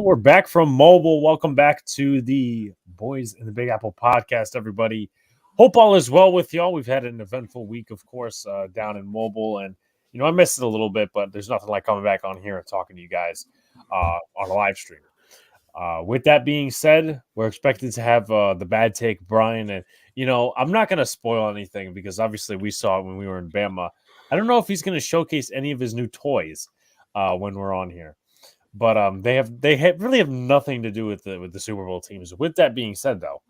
we're back from mobile. Welcome back to the Boys in the Big Apple podcast, everybody. Hope all is well with y'all. We've had an eventful week, of course, down in mobile. And, I missed it a little bit, but there's nothing like coming back on here and talking to you guys on a live stream. With that being said, we're expected to have the bad take, Brian. And, I'm not going to spoil anything because obviously we saw it when we were in Bama. I don't know if he's going to showcase any of his new toys when we're on here. But they really have nothing to do with the Super Bowl teams. With that being said, though,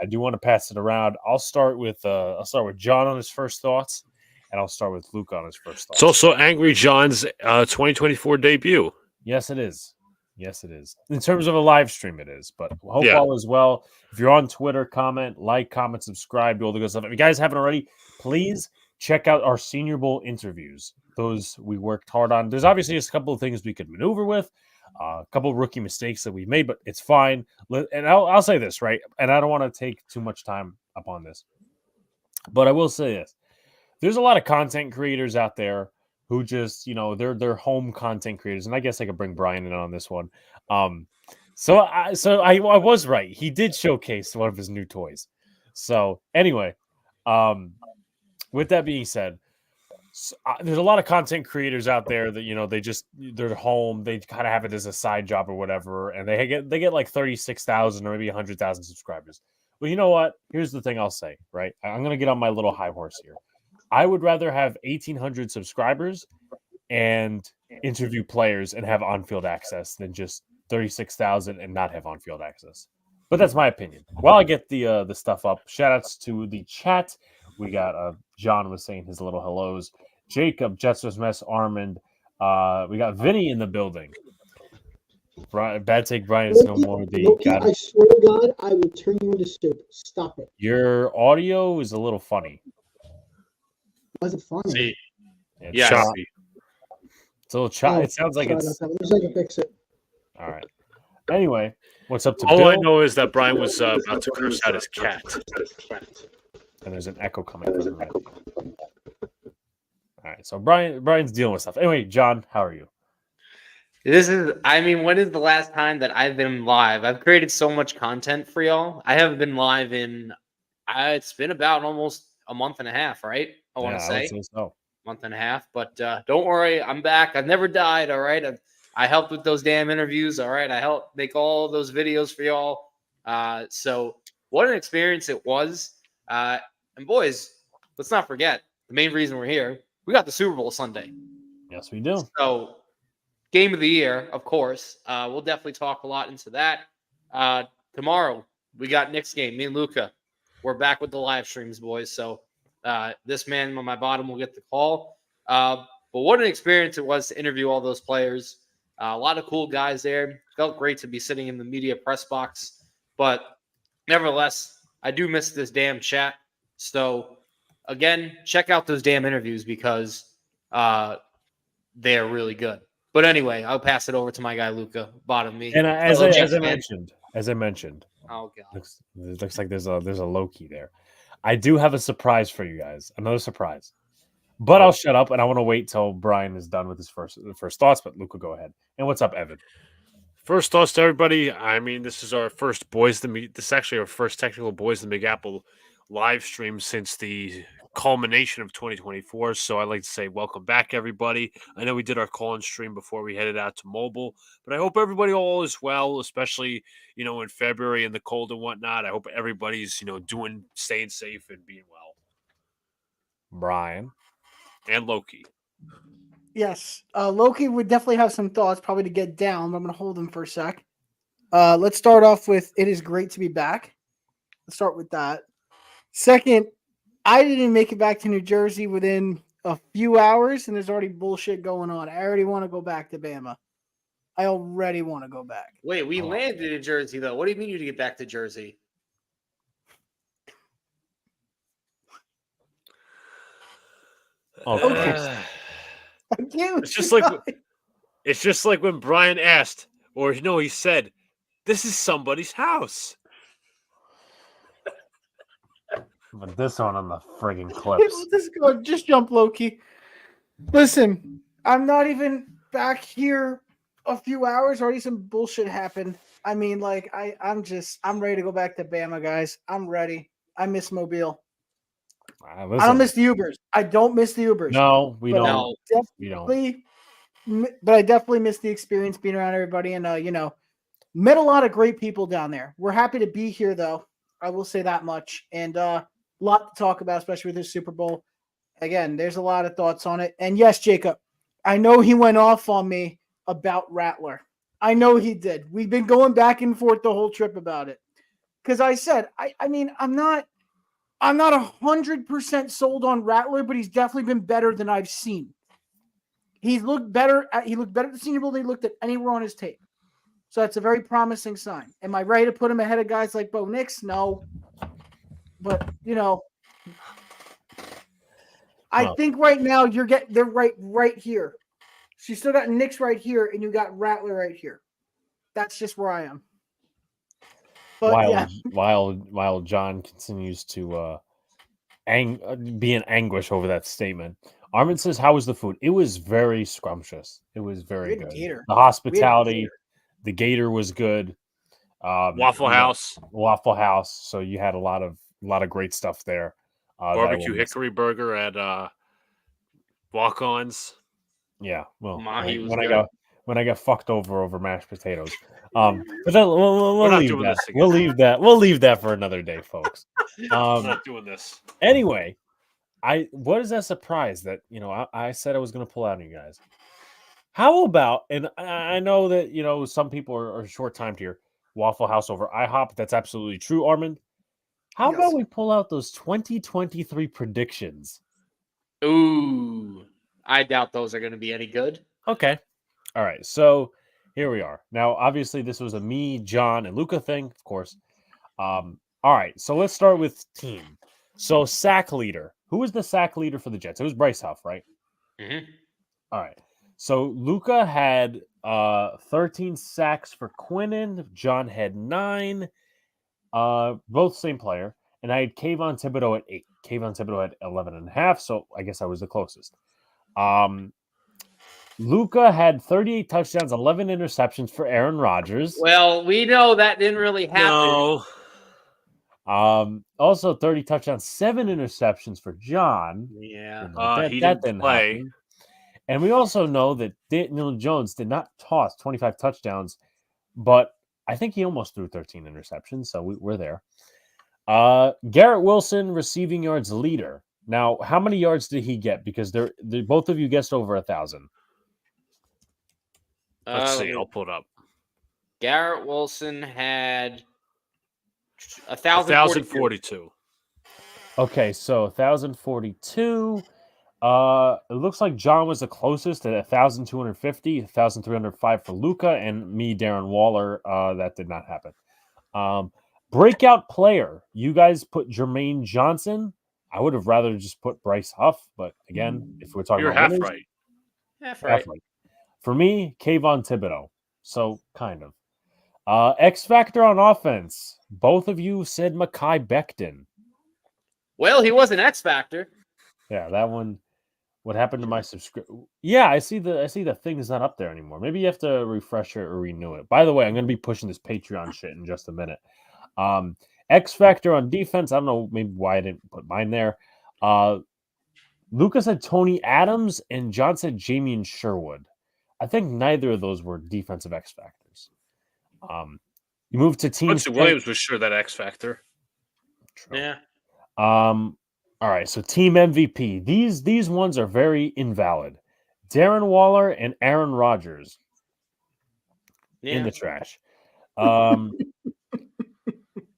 I do want to pass it around. I'll start with John on his first thoughts, and I'll start with Luke on his first thoughts. It's also Angry John's 2024 debut. Yes, it is. Yes, it is. In terms of a live stream, it is. But hope all is well. If you're on Twitter, comment, subscribe, do all the good stuff. If you guys haven't already, please check out our Senior Bowl interviews. Those we worked hard on. There's obviously just a couple of things we could maneuver with, a couple of rookie mistakes that we made, but it's fine. And I'll say this, right? And I don't want to take too much time upon this, but I will say this. There's a lot of content creators out there who just, they're home content creators. And I guess I could bring Brian in on this one. So I was right. He did showcase one of his new toys. So anyway, with that being said, there's a lot of content creators out there that they're home, they kind of have it as a side job or whatever, and they get like 36,000 or maybe 100,000 subscribers. Well, you know what? Here's the thing I'll say, right? I'm gonna get on my little high horse here. I would rather have 1,800 subscribers and interview players and have on-field access than just 36,000 and not have on-field access. But that's my opinion. While I get the stuff up, shout outs to the chat. We got John was saying his little hellos. Jacob, Jester's Mess, Armand. We got Vinny in the building. Bad take, Brian is no more. I swear to God, I will turn you into soup. Stop it. Your audio is a little funny. Was it funny? See. It's choppy. It's a little choppy. It sounds like it's. I wish I could fix it. All right. Anyway, what's up to All Bill? I know is that Brian was about to curse out his cat. And there's an echo coming from the right. All right, so Brian's dealing with stuff. Anyway, John, how are you? When is the last time that I've been live? I've created so much content for y'all. I haven't been live in, it's been about almost a month and a half, right? I want to say so. Month and a half, but don't worry, I'm back. I've never died, all right? I helped with those damn interviews, all right? I helped make all those videos for y'all. So what an experience it was. And boys, let's not forget the main reason we're here. We got the Super Bowl Sunday. Yes, we do. So, game of the year, of course. We'll definitely talk a lot into that. Tomorrow, we got Nick's game. Me and Luca, we're back with the live streams, boys. So, this man on my bottom will get the call. But what an experience it was to interview all those players. A lot of cool guys there. Felt great to be sitting in the media press box. But nevertheless, I do miss this damn chat. So, again, check out those damn interviews because they're really good. But anyway, I'll pass it over to my guy Luca, bottom me. And as I mentioned, oh god, looks like there's a Loki there. I do have a surprise for you guys, another surprise. But I'll shut up and I want to wait till Brian is done with his first thoughts. But Luca, go ahead. And what's up, Evan? First thoughts to everybody. I mean, this is our first This is actually our first technical Boys in the Big Apple live stream since the culmination of 2024. So I'd like to say welcome back, everybody. I know we did our call-in stream before we headed out to mobile, but I hope everybody all is well, especially, in February and the cold and whatnot. I hope everybody's, staying safe and being well. Brian. And Loki. Yes. Loki would definitely have some thoughts probably to get down, but I'm going to hold him for a sec. Let's start off with it is great to be back. Let's start with that. Second, I didn't make it back to New Jersey within a few hours, and there's already bullshit going on. I already want to go back to Bama. I already want to go back. Wait, we landed in Jersey, though. What do you mean you need to get back to Jersey? Okay. It's just like when Brian asked, or no, he said, "This is somebody's house." But this one on the friggin' clips. Just jump, Loki. Listen, I'm not even back here a few hours, already some bullshit happened. I mean, like I'm ready to go back to Bama, guys. I'm ready. I miss Mobile. I don't miss the Ubers. I don't miss the Ubers. No, we don't. No. We don't. But I definitely miss the experience being around everybody and met a lot of great people down there. We're happy to be here though. I will say that much. And a lot to talk about, especially with this Super Bowl. Again, there's a lot of thoughts on it. And yes, Jacob, I know he went off on me about Rattler. I know he did. We've been going back and forth the whole trip about it. Because I said, I mean, I'm not 100% sold on Rattler, but he's definitely been better than I've seen. He looked better at the Senior Bowl than he looked at anywhere on his tape. So that's a very promising sign. Am I ready to put him ahead of guys like Bo Nix? No. But, I think right now they're right here. So you still got Nix right here, and you got Rattler right here. That's just where I am. But while John continues to be in anguish over that statement, Armin says, "How was the food? It was very scrumptious. It was very good. Gator. The hospitality, the Gator was good. Waffle House. So you had a lot of great stuff there. Barbecue hickory burger at Walk-Ons. Yeah, well, when I got fucked over mashed potatoes. But then we'll leave that. We'll leave that for another day, folks. I'm not doing this. Anyway, what is that surprise that I said I was going to pull out on you guys? How about, and I know that some people are short timed here, Waffle House over IHOP. That's absolutely true, Armin. How about we pull out those 2023 predictions? Ooh, I doubt those are going to be any good. Okay. All right. So here we are. Now, obviously, this was a me, John, and Luca thing, of course. All right. So let's start with team. So sack leader. Who was the sack leader for the Jets? It was Bryce Huff, right? Mm-hmm. All right. So Luca had 13 sacks for Quinnen. John had 9. Both same player. And I had Kayvon Thibodeau at 8. Kayvon Thibodeau had 11.5. So I guess I was the closest. Luca had 38 touchdowns, 11 interceptions for Aaron Rodgers. Well, we know that didn't really happen. No. Also 30 touchdowns, 7 interceptions for John. Yeah. He didn't play. Happen. And we also know that Daniel Jones did not toss 25 touchdowns, but I think he almost threw 13 interceptions, so we're there. Garrett Wilson, receiving yards leader. Now, how many yards did he get? Because both of you guessed over 1,000. Let's see. I'll pull it up. Garrett Wilson had 1,042. Okay, so 1,042. It looks like John was the closest at 1,250, 1,305 for Luca, and me, Darren Waller. That did not happen. Breakout player. You guys put Jermaine Johnson. I would have rather just put Bryce Huff, but again, if we're talking You're about half winners, right. Half right. For me, Kayvon Thibodeau. So kind of. X factor on offense. Both of you said Mekhi Becton. Well, he was an X factor. Yeah, that one. What happened to my subscription? Yeah, I see the thing is not up there anymore. Maybe you have to refresh it or renew it. By the way, I'm going to be pushing this Patreon shit in just a minute. X factor on defense. I don't know maybe why I didn't put mine there. Lucas said Tony Adams and John said Jamian Sherwood. I think neither of those were defensive X factors. You move to team. Quincy Williams was sure that X factor. True. Yeah. All right, so team MVP. These ones are very invalid. Darren Waller and Aaron Rodgers in the trash.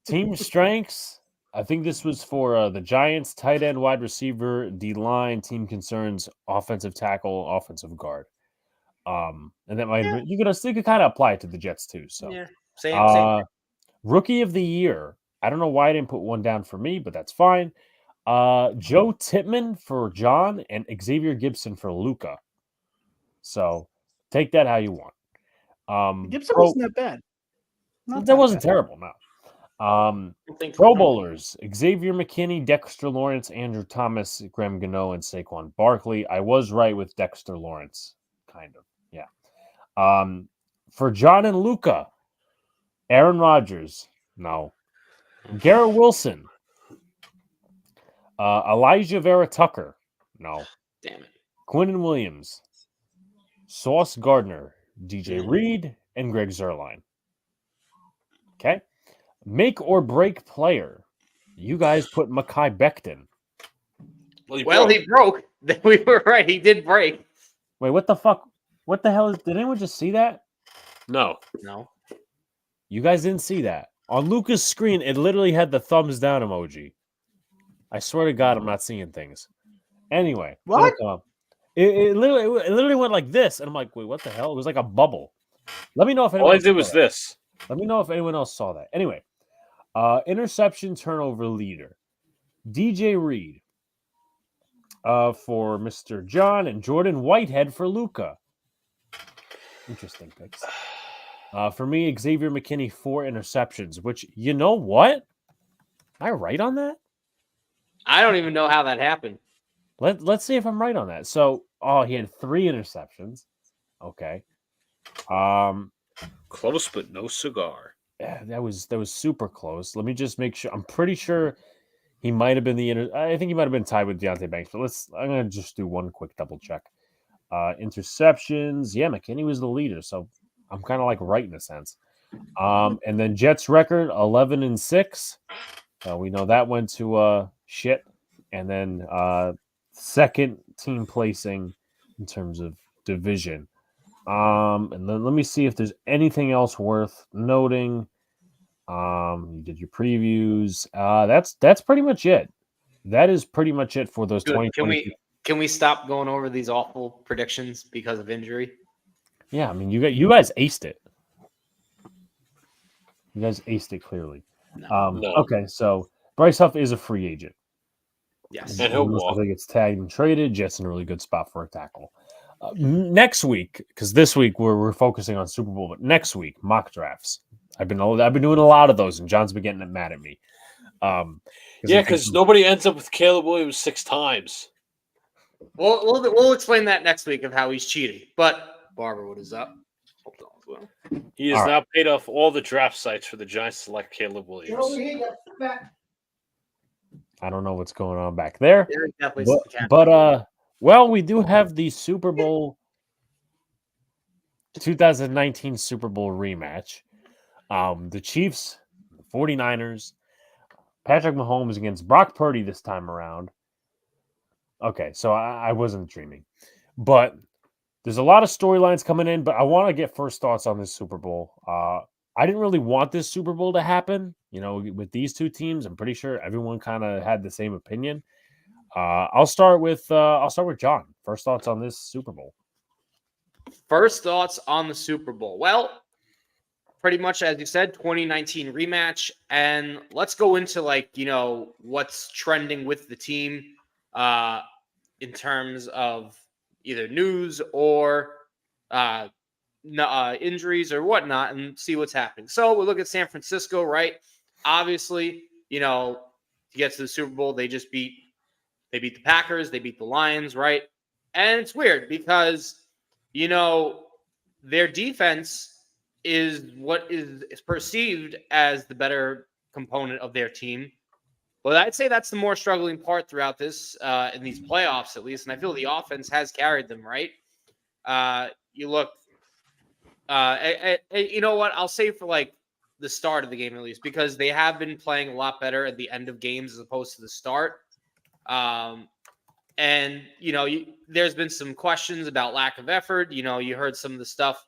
Team strengths. I think this was for the Giants, tight end, wide receiver, D-line, team concerns, offensive tackle, offensive guard. And that might you could kind of apply it to the Jets too. So yeah, same. Rookie of the year. I don't know why I didn't put one down for me, but that's fine. Joe Tippmann for John and Xavier Gibson for Luca. So take that how you want. Gibson wasn't that bad. That wasn't terrible, no. Pro Bowlers, Xavier McKinney, Dexter Lawrence, Andrew Thomas, Graham Gano, and Saquon Barkley. I was right with Dexter Lawrence, kind of. Yeah. For John and Luca, Aaron Rodgers, no. Garrett Wilson, Elijah Vera Tucker, no. Damn it. Quinnen Williams, Sauce Gardner, DJ Reed, and Greg Zuerlein. Okay. Make or break player. You guys put Mekhi Becton. Well, he broke. We were right. He did break. Wait, what the fuck? What the hell? Did anyone just see that? No. You guys didn't see that. On Luca's screen, it literally had the thumbs down emoji. I swear to God, I'm not seeing things. Anyway. What? It literally went like this. And I'm like, wait, what the hell? It was like a bubble. Let me know if anyone All I did was this. Let me know if anyone else saw that. Anyway, interception turnover leader. DJ Reed for Mr. John and Jordan Whitehead for Luca. Interesting picks. For me, Xavier McKinney, 4 interceptions, which, you know what? Am I right on that? I don't even know how that happened. Let's see if I'm right on that. So, he had 3 interceptions. Okay. Close, but no cigar. Yeah, that was super close. Let me just make sure. I'm pretty sure he might have been I think he might have been tied with Deonte Banks, but I'm gonna just do one quick double check. Interceptions. Yeah, McKinney was the leader, so I'm kind of like right in a sense. And then Jets record 11-6. We know that went to shit. And then second team placing in terms of division. And then let me see if there's anything else worth noting. You did your previews. That's pretty much it. That is pretty much it for those 2020. Can we stop going over these awful predictions because of injury? Yeah, I mean you guys aced it. You guys aced it clearly. No. Okay, so Bryce Huff is a free agent. Yes. And he'll walk. I think it's tagged and traded. Jets in a really good spot for a tackle. Next week, because this week we're focusing on Super Bowl, but next week mock drafts. I've been doing a lot of those, and John's been getting mad at me. Because nobody ends up with Caleb Williams 6 times. We'll explain that next week of how he's cheating. But Barbara, what is up? Hope all is well. He has now paid off all the draft sites for the Giants to select Caleb Williams. I don't know what's going on back there. But well, we do have the Super Bowl 2019 Super Bowl rematch. The Chiefs, the 49ers, Patrick Mahomes against Brock Purdy this time around. Okay, so I wasn't dreaming. But there's a lot of storylines coming in, but I want to get first thoughts on this Super Bowl. I didn't really want this Super Bowl to happen. You know, with these two teams, I'm pretty sure everyone kind of had the same opinion. I'll start with John. First thoughts on this Super Bowl. First thoughts on the Super Bowl. Well, pretty much as you said, 2019 rematch, and let's go into what's trending with the team in terms of either news or injuries or whatnot, and see what's happening. So we'll look at San Francisco, right? Obviously, to get to the Super Bowl, they beat the Packers, they beat the Lions, right? And it's weird because, their defense is what is perceived as the better component of their team. But I'd say that's the more struggling part throughout this, in these playoffs at least. And I feel the offense has carried them, right? You look, you know what? I'll say for the start of the game at least, because they have been playing a lot better at the end of games as opposed to the start. And, there's been some questions about lack of effort. You heard some of the stuff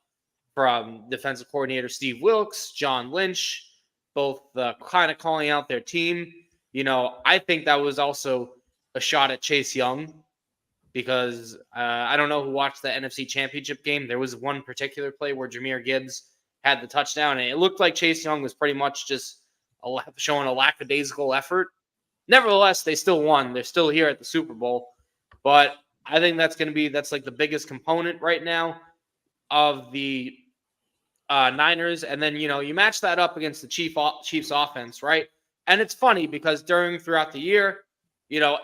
from defensive coordinator Steve Wilks, John Lynch, both kind of calling out their team. I think that was also a shot at Chase Young because I don't know who watched the NFC Championship game. There was one particular play where Jahmyr Gibbs had the touchdown, and it looked like Chase Young was pretty much just showing a lackadaisical effort. Nevertheless, they still won. They're still here at the Super Bowl. But I think that's the biggest component right now of the Niners. And then, you match that up against the Chiefs offense, right? And it's funny because throughout the year,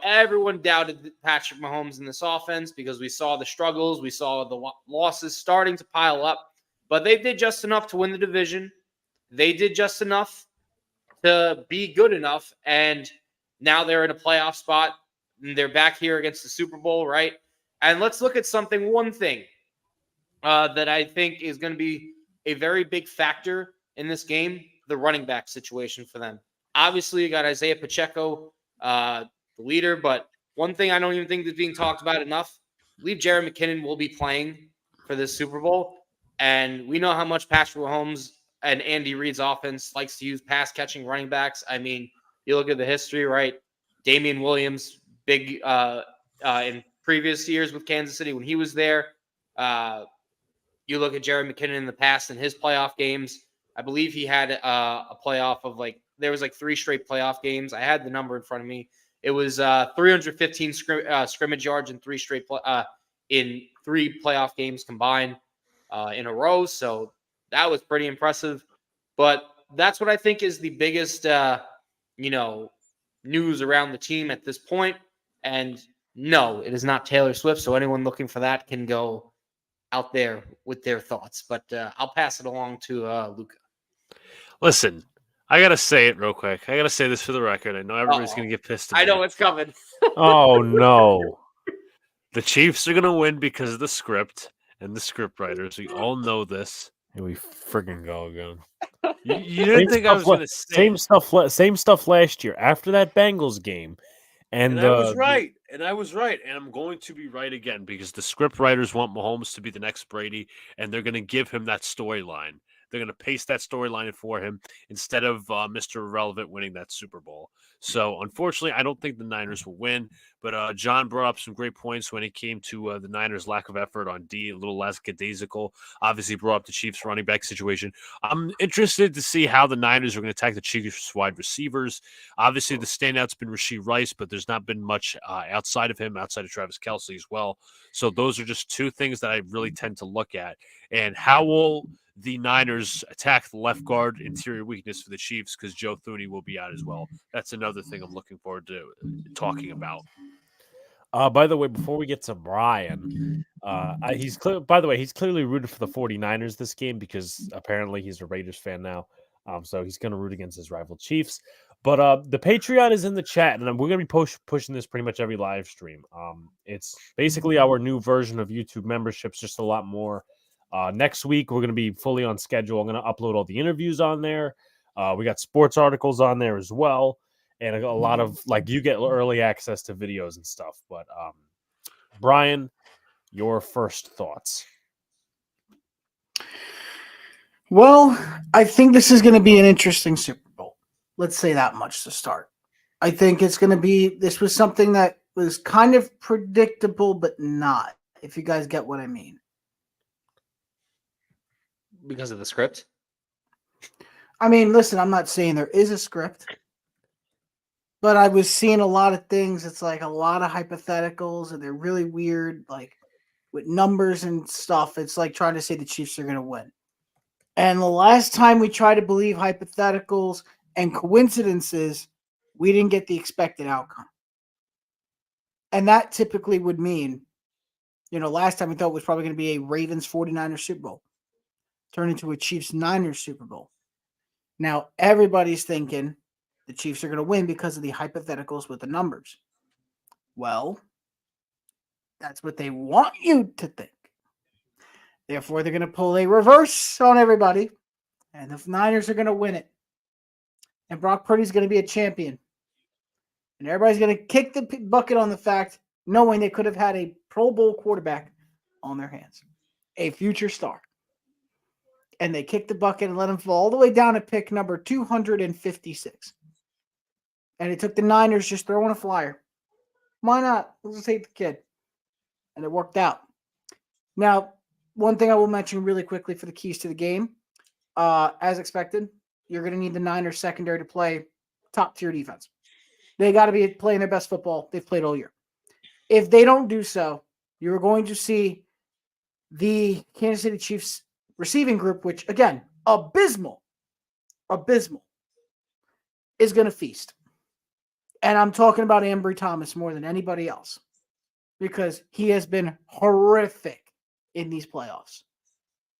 everyone doubted Patrick Mahomes in this offense because we saw the struggles, we saw the losses starting to pile up. but they did just enough to win the division. They did just enough to be good enough, and now they're in a playoff spot. And they're back here against the Super Bowl, right? And let's look at one thing that I think is going to be a very big factor in this game, the running back situation for them. Obviously, you got Isaiah Pacheco, the leader, but one thing I don't even think is being talked about enough, I believe Jerry McKinnon will be playing for this Super Bowl, and we know how much Patrick Mahomes and Andy Reid's offense likes to use pass-catching running backs. I mean, you look at the history, right? Damian Williams, big in previous years with Kansas City when he was there. You look at Jerry McKinnon in the past in his playoff games. I believe he had a playoff of there was 3 straight playoff games. I had the number in front of me. It was 315 scrimmage yards in 3 straight in 3 playoff games combined in a row. So that was pretty impressive. But that's what I think is the biggest, news around the team at this point. And no, it is not Taylor Swift. So anyone looking for that can go out there with their thoughts. But I'll pass it along to Luca. Listen, I got to say it real quick. I got to say this for the record. I know everybody's going to get pissed at me. I know it's coming. Oh, no. The Chiefs are going to win because of the script and the script writers. We all know this. Here we friggin' go again. You didn't think I was going to say same stuff last year after that Bengals game. And I was right. And I was right. And I'm going to be right again because the script writers want Mahomes to be the next Brady, and they're going to give him that storyline. They're going to paste that storyline for him instead of Mr. Irrelevant winning that Super Bowl. So, unfortunately, I don't think the Niners will win. But John brought up some great points when it came to the Niners' lack of effort on D, a little less lackadaisical. Obviously, brought up the Chiefs' running back situation. I'm interested to see how the Niners are going to attack the Chiefs' wide receivers. Obviously, the standout's been Rashee Rice, but there's not been much outside of him, outside of Travis Kelce as well. So, those are just 2 things that I really tend to look at. And how will the Niners attack the left guard interior weakness for the Chiefs because Joe Thuney will be out as well. That's another thing I'm looking forward to talking about. By the way, before we get to Brian, he's clearly rooted for the 49ers this game because apparently he's a Raiders fan now. So he's going to root against his rival Chiefs. But the Patreon is in the chat, and we're going to be pushing this pretty much every live stream. It's basically our new version of YouTube memberships, just a lot more. Next week, we're going to be fully on schedule. I'm going to upload all the interviews on there. We got sports articles on there as well. And a lot of, you get early access to videos and stuff. But, Brian, your first thoughts. Well, I think this is going to be an interesting Super Bowl. Let's say that much to start. I think it's going to be, this was something that was kind of predictable, but not, if you guys get what I mean. Because of the script? I mean, listen, I'm not saying there is a script, but I was seeing a lot of things. It's a lot of hypotheticals, and they're really weird, with numbers and stuff. It's like trying to say the Chiefs are going to win. And the last time we tried to believe hypotheticals and coincidences, we didn't get the expected outcome. And that typically would mean, last time we thought it was probably going to be a Ravens 49ers Super Bowl. Turn into a Chiefs-Niners Super Bowl. Now, everybody's thinking the Chiefs are going to win because of the hypotheticals with the numbers. Well, that's what they want you to think. Therefore, they're going to pull a reverse on everybody, and the Niners are going to win it. And Brock Purdy's going to be a champion. And everybody's going to kick the bucket on the fact, knowing they could have had a Pro Bowl quarterback on their hands, a future star. And they kicked the bucket and let him fall all the way down to pick number 256. And it took the Niners just throwing a flyer. Why not? Let's just take the kid. And it worked out. Now, one thing I will mention really quickly for the keys to the game. As expected, you're going to need the Niners secondary to play top-tier defense. They got to be playing their best football they've played all year. If they don't do so, you're going to see the Kansas City Chiefs receiving group, which, again, abysmal, is going to feast. And I'm talking about Ambry Thomas more than anybody else because he has been horrific in these playoffs.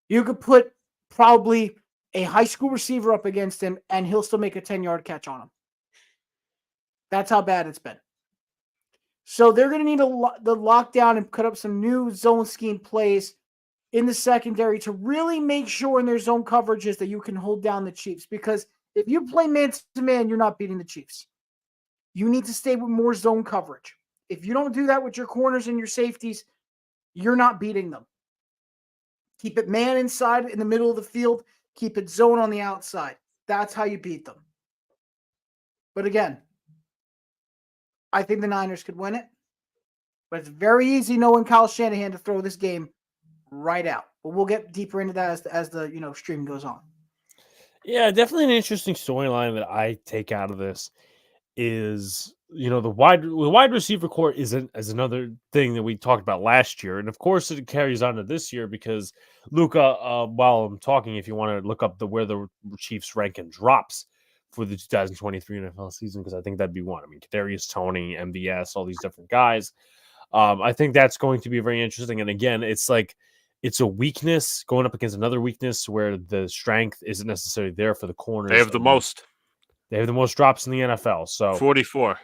You could put probably a high school receiver up against him, and he'll still make a 10-yard catch on him. That's how bad it's been. So they're going to need the lockdown and put up some new zone scheme plays in the secondary to really make sure in their zone coverages that you can hold down the Chiefs. Because if you play man-to-man, you're not beating the Chiefs. You need to stay with more zone coverage. If you don't do that with your corners and your safeties, you're not beating them. Keep it man inside in the middle of the field. Keep it zone on the outside. That's how you beat them. But again, I think the Niners could win it. But it's very easy knowing Kyle Shanahan to throw this game right out. But we'll get deeper into that as the stream goes on. Yeah, definitely an interesting storyline that I take out of this is the wide receiver core is another thing that we talked about last year, and of course it carries on to this year because Luca. While I'm talking, if you want to look up where the Chiefs rank and drops for the 2023 NFL season, because I think that'd be one. I mean, Kadarius Toney, MVS, all these different guys. I think that's going to be very interesting. And again, it's a weakness going up against another weakness where the strength isn't necessarily there for the corners. They have the most. They have the most drops in the NFL. So 44.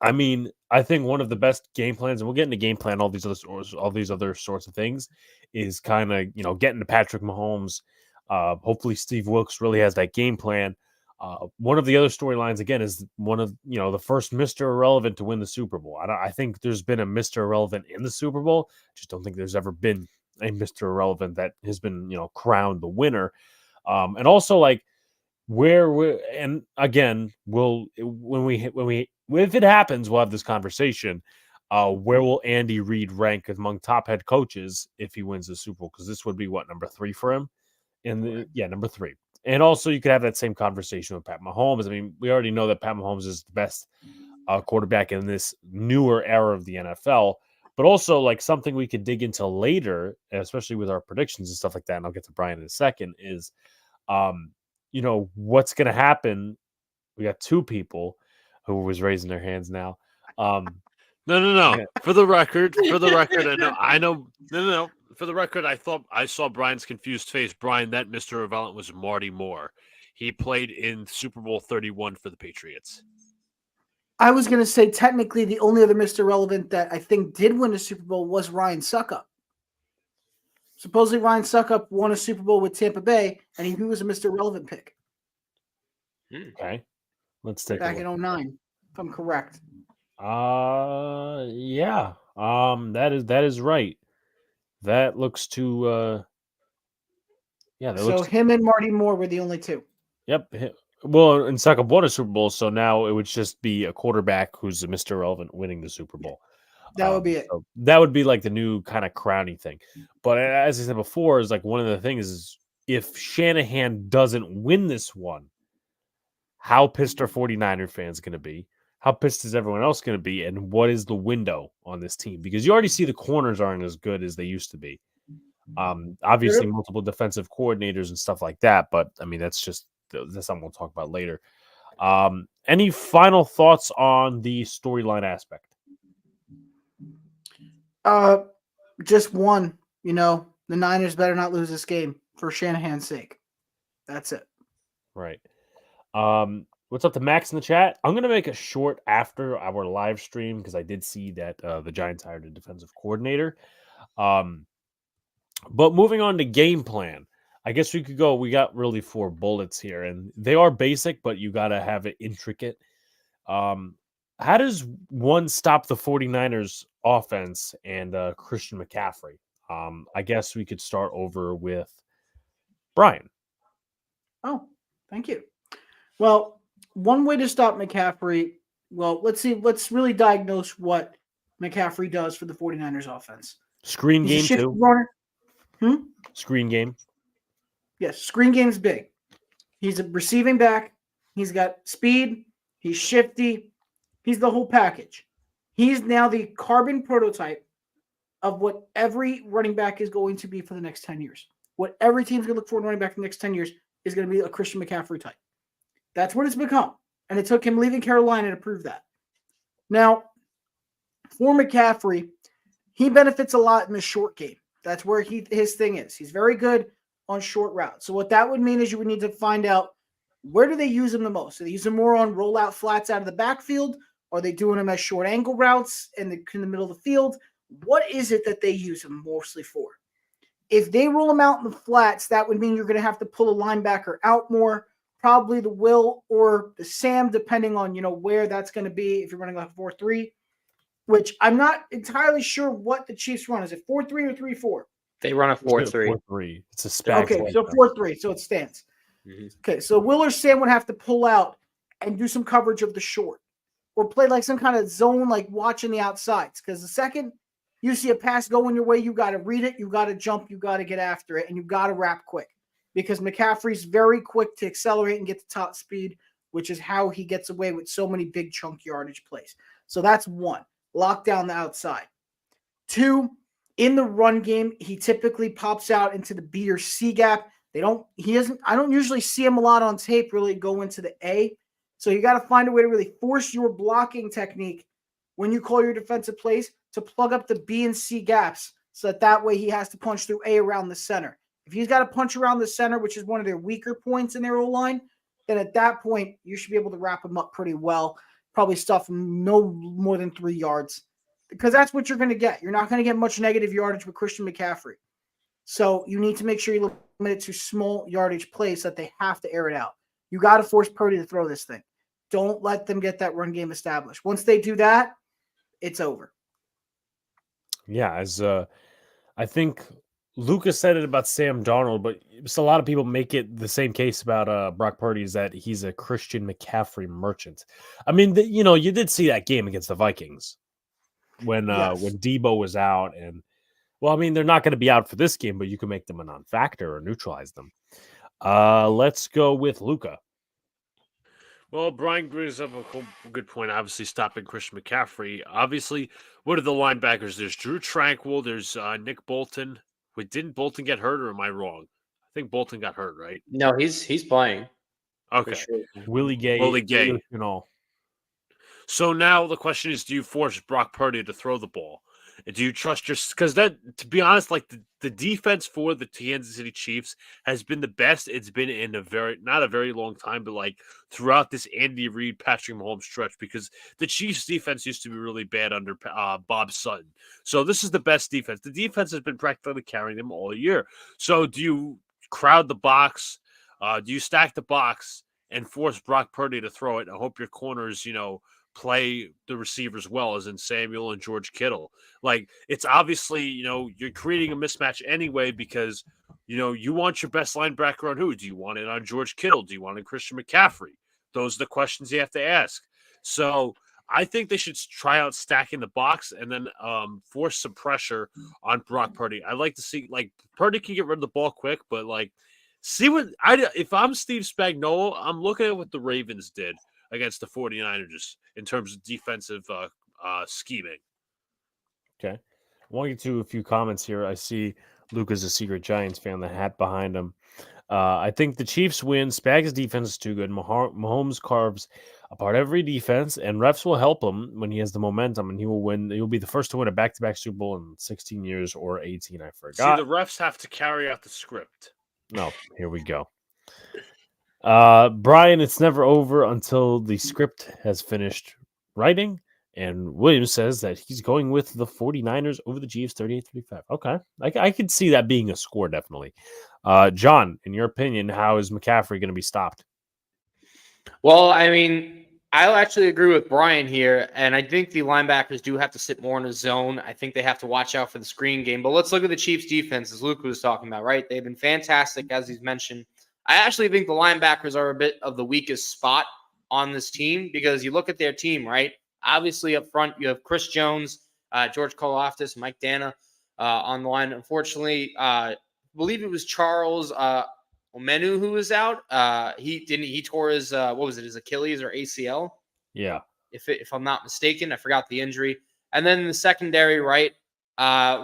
I mean, I think one of the best game plans, and we'll get into game plan, all these other sorts of things, is kind of getting to Patrick Mahomes. Hopefully, Steve Wilkes really has that game plan. One of the other storylines again is one of the first Mr. Irrelevant to win the Super Bowl. I think there's been a Mr. Irrelevant in the Super Bowl. I just don't think there's ever been a Mr. Irrelevant that has been crowned the winner. And also and again, if it happens, we'll have this conversation. Where will Andy Reid rank among top head coaches if he wins the Super Bowl? Because this would be number 3 for him. Number 3. And also, you could have that same conversation with Pat Mahomes. I mean, we already know that Pat Mahomes is the best quarterback in this newer era of the NFL. But also, something we could dig into later, especially with our predictions and stuff like that, and I'll get to Brian in a second, is what's going to happen. We got 2 people who was raising their hands now. No. For the record, I know. No. For the record, I thought I saw Brian's confused face. Brian, that Mr. Irrelevant was Marty Moore. He played in Super Bowl 31 for the Patriots. I was going to say technically the only other Mr. Irrelevant that I think did win a Super Bowl was Ryan Suckup. Supposedly Ryan Suckup won a Super Bowl with Tampa Bay, and he was a Mr. Irrelevant pick. Okay. Let's take back a look. in 2009, if I'm correct. Yeah. That is right. That looks to Him and Marty Moore were the only 2. Yep. Well, and Suckup won a Super Bowl, so now it would just be a quarterback who's a Mr. Irrelevant winning the Super Bowl. That would be it. So that would be the new kind of crowning thing. But as I said before, is one of the things is if Shanahan doesn't win this one, how pissed are 49er fans going to be? How pissed is everyone else going to be? And what is the window on this team? Because you already see the corners aren't as good as they used to be. Obviously, multiple defensive coordinators and stuff like that. But, I mean, that's something we'll talk about later. Any final thoughts on the storyline aspect? Just one. The Niners better not lose this game for Shanahan's sake. That's it. Right. What's up to Max in the chat? I'm going to make a short after our live stream because I did see that the Giants hired a defensive coordinator. But moving on to game plan, I guess we could go. We got really 4 bullets here, and they are basic, but you got to have it intricate. How does one stop the 49ers offense and Christian McCaffrey? I guess we could start over with Brian. Oh, thank you. Well, one way to stop McCaffrey, let's really diagnose what McCaffrey does for the 49ers offense. Screen game too. Runner. Screen game. Yes, screen game's big. He's a receiving back. He's got speed. He's shifty. He's the whole package. He's now the carbon prototype of what every running back is going to be for the next 10 years. What every team's going to look for in running back for the next 10 years is going to be a Christian McCaffrey type. That's what it's become. And it took him leaving Carolina to prove that. Now, for McCaffrey, he benefits a lot in the short game. That's where his thing is. He's very good on short routes. So what that would mean is you would need to find out where do they use them the most. Do they use them more on rollout flats out of the backfield? Are they doing them as short angle routes in the middle of the field? What is it that they use them mostly for? If they roll them out in the flats, that would mean you're going to have to pull a linebacker out more, probably the Will or the Sam, depending on, where that's going to be if you're running a 4-3, which I'm not entirely sure what the Chiefs run. Is it 4-3 or 3-4? They run a 4-3. 4-3. It's a spag. Okay, so 4-3, so it stands. Mhm. Okay, so Will or Sam would have to pull out and do some coverage of the short or play like some kind of zone, like watching the outsides. Because the second you see a pass going your way, you got to read it, you got to jump, you got to get after it, and you got to wrap quick. Because McCaffrey's very quick to accelerate and get to top speed, which is how he gets away with so many big chunk yardage plays. So that's one. Lock down the outside. Two, in the run game, he typically pops out into the B or C gap. I don't usually see him a lot on tape really go into the A. So you got to find a way to really force your blocking technique when you call your defensive plays to plug up the B and C gaps so that way he has to punch through A around the center. If he's got to punch around the center, which is one of their weaker points in their O-line, then at that point, you should be able to wrap him up pretty well. Probably stuff him no more than 3 yards because that's what you're going to get. You're not going to get much negative yardage with Christian McCaffrey. So you need to make sure you limit it to small yardage plays so that they have to air it out. You got to force Purdy to throw this thing. Don't let them get that run game established. Once they do that, it's over. Yeah, as I think Lucas said it about Sam Darnold, but a lot of people make it the same case about Brock Purdy is that he's a Christian McCaffrey merchant. I mean, you did see that game against the Vikings when Debo was out, and well, I mean, they're not going to be out for this game, but you can make them a non-factor or neutralize them. Let's go with Luca. Well, Brian brings up a good point. Obviously, stopping Christian McCaffrey. Obviously, what are the linebackers? There's Drew Tranquil. There's Nick Bolton. Wait, didn't Bolton get hurt, or am I wrong? I think Bolton got hurt, right? No, he's playing. Okay. Sure. Willie Gay. So now the question is, do you force Brock Purdy to throw the ball? And do you trust your – because that, to be honest, like the defense for the Kansas City Chiefs has been the best it's been in not a very long time, but like throughout this Andy Reid, Patrick Mahomes stretch, because the Chiefs defense used to be really bad under Bob Sutton. So this is the best defense. The defense has been practically carrying them all year. So do you crowd the box? Do you stack the box and force Brock Purdy to throw it and hope your corners, play the receivers well, as in Samuel and George Kittle? Like, it's obviously, you're creating a mismatch anyway because, you want your best linebacker on who? Do you want it on George Kittle? Do you want it on Christian McCaffrey? Those are the questions you have to ask. So I think they should try out stacking the box and then force some pressure on Brock Purdy. I'd like to see, like, Purdy can get rid of the ball quick, but, like, if I'm Steve Spagnuolo, I'm looking at what the Ravens did against the 49ers in terms of defensive scheming. Okay. I want to get to a few comments here. I see Luke is a secret Giants fan, the hat behind him. I think the Chiefs win. Spags' defense is too good. Mahomes carves apart every defense, and refs will help him when he has the momentum, and he will win. He'll be the first to win a back-to-back Super Bowl in 16 years or 18, I forgot. See, the refs have to carry out the script. No, here we go. Brian, it's never over until the script has finished writing. And Williams says that he's going with the 49ers over the Chiefs 38-35. Okay. I could see that being a score, definitely. John, in your opinion, how is McCaffrey going to be stopped? Well, I mean, I'll actually agree with Brian here. And I think the linebackers do have to sit more in a zone. I think they have to watch out for the screen game. But let's look at the Chiefs defense, as Luke was talking about, right? They've been fantastic, as he's mentioned. I actually think the linebackers are a bit of the weakest spot on this team because you look at their team, right? Obviously, up front, you have Chris Jones, George Karlaftis, Mike Dana on the line. Unfortunately, I believe it was Charles Omenu who was out. He tore his his Achilles or ACL? Yeah. If I'm not mistaken, I forgot the injury. And then in the secondary, right?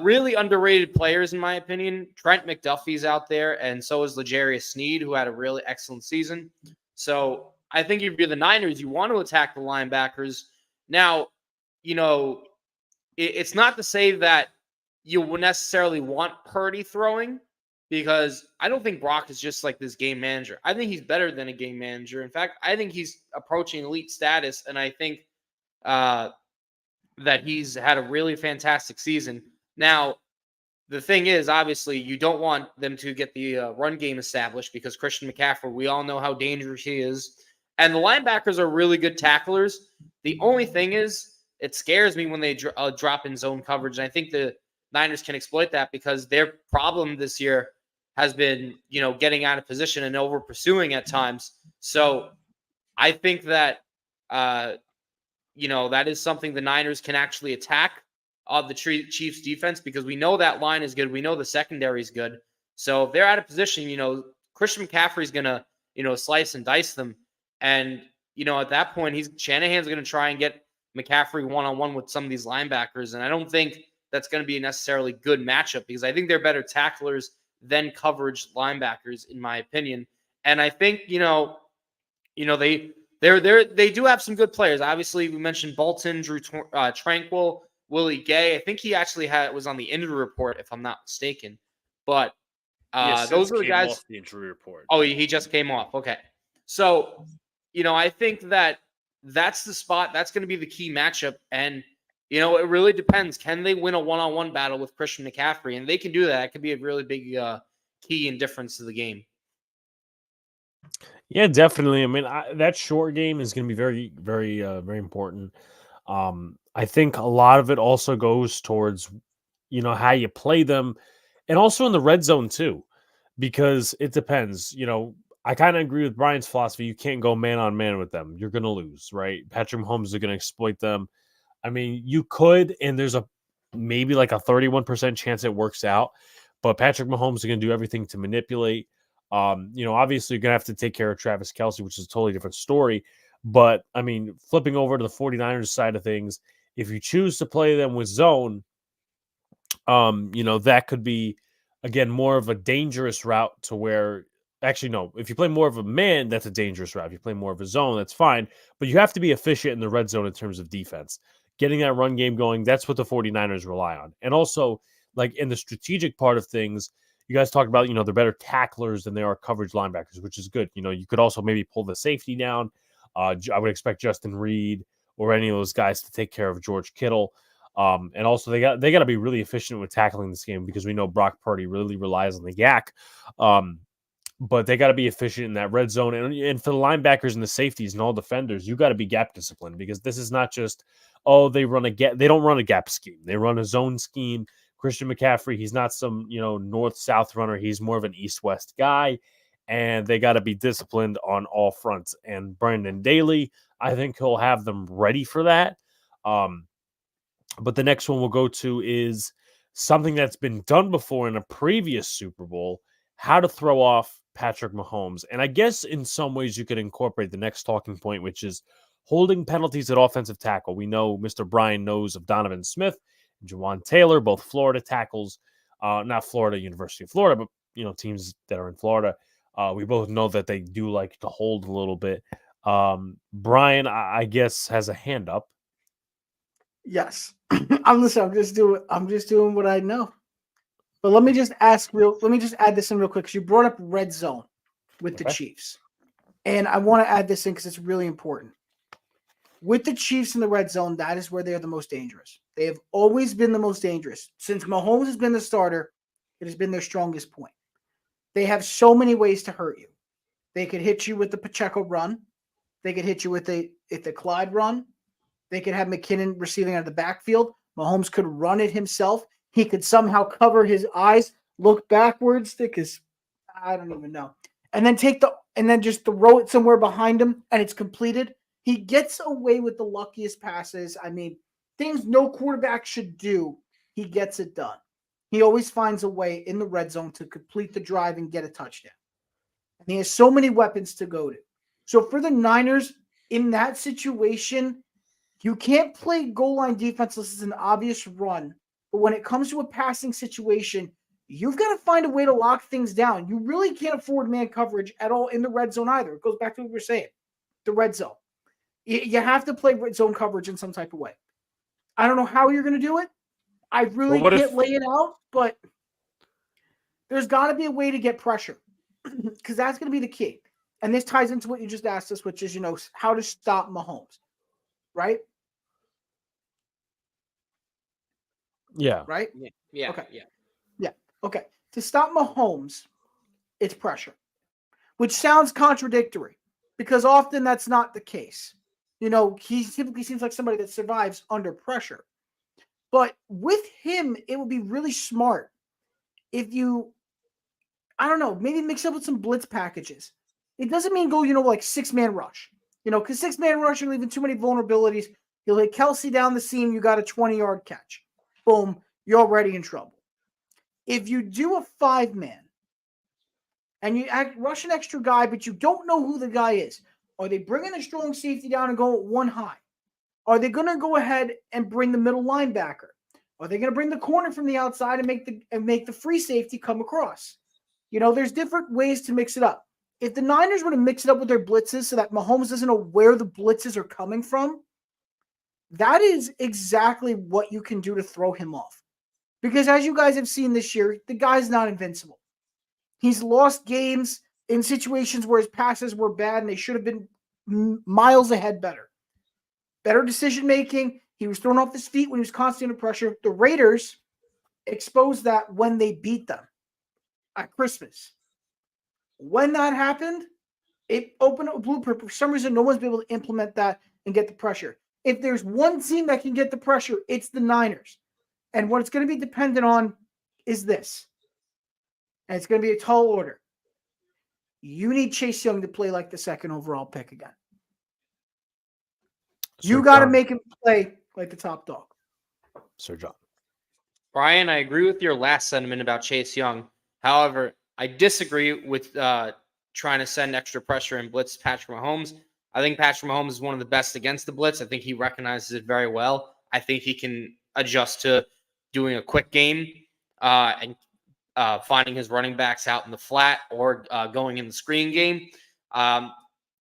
Really underrated players, in my opinion. Trent McDuffie's out there, and so is L'Jarius Sneed, who had a really excellent season. So I think if you're the Niners, you want to attack the linebackers. Now, it's not to say that you would necessarily want Purdy throwing because I don't think Brock is just like this game manager. I think he's better than a game manager. In fact, I think he's approaching elite status, and I think that he's had a really fantastic season. Now, the thing is, obviously, you don't want them to get the run game established because Christian McCaffrey, we all know how dangerous he is. And the linebackers are really good tacklers. The only thing is, it scares me when they drop in zone coverage. And I think the Niners can exploit that because their problem this year has been, getting out of position and over pursuing at times. So I think that, that is something the Niners can actually attack the Chiefs defense because we know that line is good. We know the secondary is good. So if they're out of position, Christian McCaffrey is going to, slice and dice them. And, at that point, Shanahan's going to try and get McCaffrey one-on-one with some of these linebackers. And I don't think that's going to be a necessarily good matchup because I think they're better tacklers than coverage linebackers, in my opinion. And I think, they do have some good players. Obviously, we mentioned Bolton, Drew Tranquil, Willie Gay. I think he actually was on the injury report, if I'm not mistaken. But those are the guys. Off the injury report. Oh, he just came off. Okay. So, I think that's the spot. That's going to be the key matchup. And, it really depends. Can they win a one-on-one battle with Christian McCaffrey? And they can do that. It could be a really big key and difference to the game. Yeah, definitely. I mean, that short game is going to be very, very, very important. I think a lot of it also goes towards, how you play them, and also in the red zone too, because it depends. I kind of agree with Brian's philosophy. You can't go man on man with them. You're going to lose, right? Patrick Mahomes is going to exploit them. I mean, you could, and there's maybe like a 31% chance it works out, but Patrick Mahomes is going to do everything to manipulate. Obviously you're going to have to take care of Travis Kelce, which is a totally different story. But, I mean, flipping over to the 49ers side of things, if you choose to play them with zone, that could be, again, more of a dangerous route to where – actually, no. If you play more of a man, that's a dangerous route. If you play more of a zone, that's fine. But you have to be efficient in the red zone in terms of defense. Getting that run game going, that's what the 49ers rely on. And also, like, in the strategic part of things – you guys talk about, they're better tacklers than they are coverage linebackers, which is good. You could also maybe pull the safety down. I would expect Justin Reed or any of those guys to take care of George Kittle. And also they got to be really efficient with tackling this game because we know Brock Purdy really relies on the yak. But they got to be efficient in that red zone. And for the linebackers and the safeties and all defenders, you got to be gap disciplined because this is not just, they don't run a gap scheme. They run a zone scheme. Christian McCaffrey, he's not some, north-south runner. He's more of an east-west guy, and they got to be disciplined on all fronts. And Brandon Daly, I think he'll have them ready for that. But the next one we'll go to is something that's been done before in a previous Super Bowl, how to throw off Patrick Mahomes. And I guess in some ways you could incorporate the next talking point, which is holding penalties at offensive tackle. We know Mr. Brian knows of Donovan Smith, Jawan Taylor, both Florida tackles, not Florida, University of Florida, but, teams that are in Florida. We both know that they do like to hold a little bit. Brian, I guess, has a hand up. Yes. I'm just doing what I know. But let me just add this in real quick because you brought up red zone with the Chiefs. And I want to add this in because it's really important. With the Chiefs in the red zone, that is where they are the most dangerous. They have always been the most dangerous. Since Mahomes has been the starter, it has been their strongest point. They have so many ways to hurt you. They could hit you with the Pacheco run. They could hit you with the Clyde run. They could have McKinnon receiving out of the backfield. Mahomes could run it himself. He could somehow cover his eyes, look backwards, stick his – I don't even know. And then just throw it somewhere behind him, and it's completed. He gets away with the luckiest passes. I mean, things no quarterback should do, he gets it done. He always finds a way in the red zone to complete the drive and get a touchdown. And he has so many weapons to go to. So for the Niners, in that situation, you can't play goal line defense unless it's an obvious run. But when it comes to a passing situation, you've got to find a way to lock things down. You really can't afford man coverage at all in the red zone either. It goes back to what we were saying, the red zone. You have to play red zone coverage in some type of way. I don't know how you're going to do it. I really can't lay it out, but There's got to be a way to get pressure because that's going to be the key. And this ties into what you just asked us, which is, how to stop Mahomes, right? Yeah. Right? Yeah. Okay. Yeah. Yeah. Okay. To stop Mahomes, it's pressure, which sounds contradictory because often that's not the case. He typically seems like somebody that survives under pressure. But with him, it would be really smart if you, I don't know, maybe mix up with some blitz packages. It doesn't mean go, like 6-man rush, because 6-man rush, you're leaving too many vulnerabilities. You'll hit Kelsey down the seam, you got a 20-yard catch. Boom, you're already in trouble. If you do a 5-man and you rush an extra guy, but you don't know who the guy is, are they bringing a strong safety down and go at one high? Are they going to go ahead and bring the middle linebacker? Are they going to bring the corner from the outside and make the free safety come across? There's different ways to mix it up. If the Niners were to mix it up with their blitzes so that Mahomes doesn't know where the blitzes are coming from, that is exactly what you can do to throw him off. Because as you guys have seen this year, the guy's not invincible. He's lost games in situations where his passes were bad and they should have been miles ahead better. Better decision-making. He was thrown off his feet when he was constantly under pressure. The Raiders exposed that when they beat them at Christmas. When that happened, it opened up a blueprint. For some reason, no one's been able to implement that and get the pressure. If there's one team that can get the pressure, it's the Niners. And what it's going to be dependent on is this. And it's going to be a tall order. You need Chase Young to play like the second overall pick again. You got to make him play like the top dog. Sir John. Brian, I agree with your last sentiment about Chase Young. However, I disagree with trying to send extra pressure and blitz Patrick Mahomes. I think Patrick Mahomes is one of the best against the blitz. I think he recognizes it very well. I think he can adjust to doing a quick game and finding his running backs out in the flat or going in the screen game.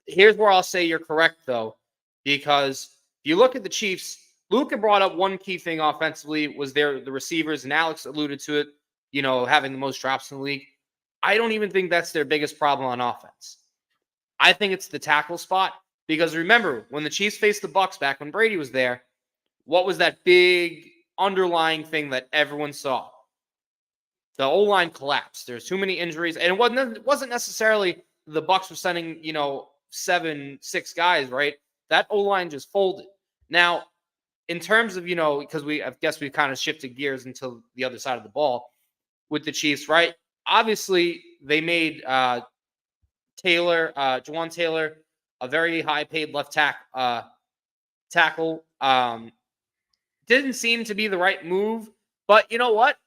Here's where I'll say you're correct, though, because if you look at the Chiefs, Luka brought up one key thing offensively was the receivers, and Alex alluded to it, having the most drops in the league. I don't even think that's their biggest problem on offense. I think it's the tackle spot because remember, when the Chiefs faced the Bucs back when Brady was there, what was that big underlying thing that everyone saw? The O-line collapsed. There's too many injuries, and it wasn't necessarily the Bucs were sending 7-6 guys, right? That O-line just folded. Now, in terms of because I guess we kind of shifted gears into the other side of the ball with the Chiefs, right? Obviously, they made Jawan Taylor a very high-paid left tackle. Didn't seem to be the right move, but you know what?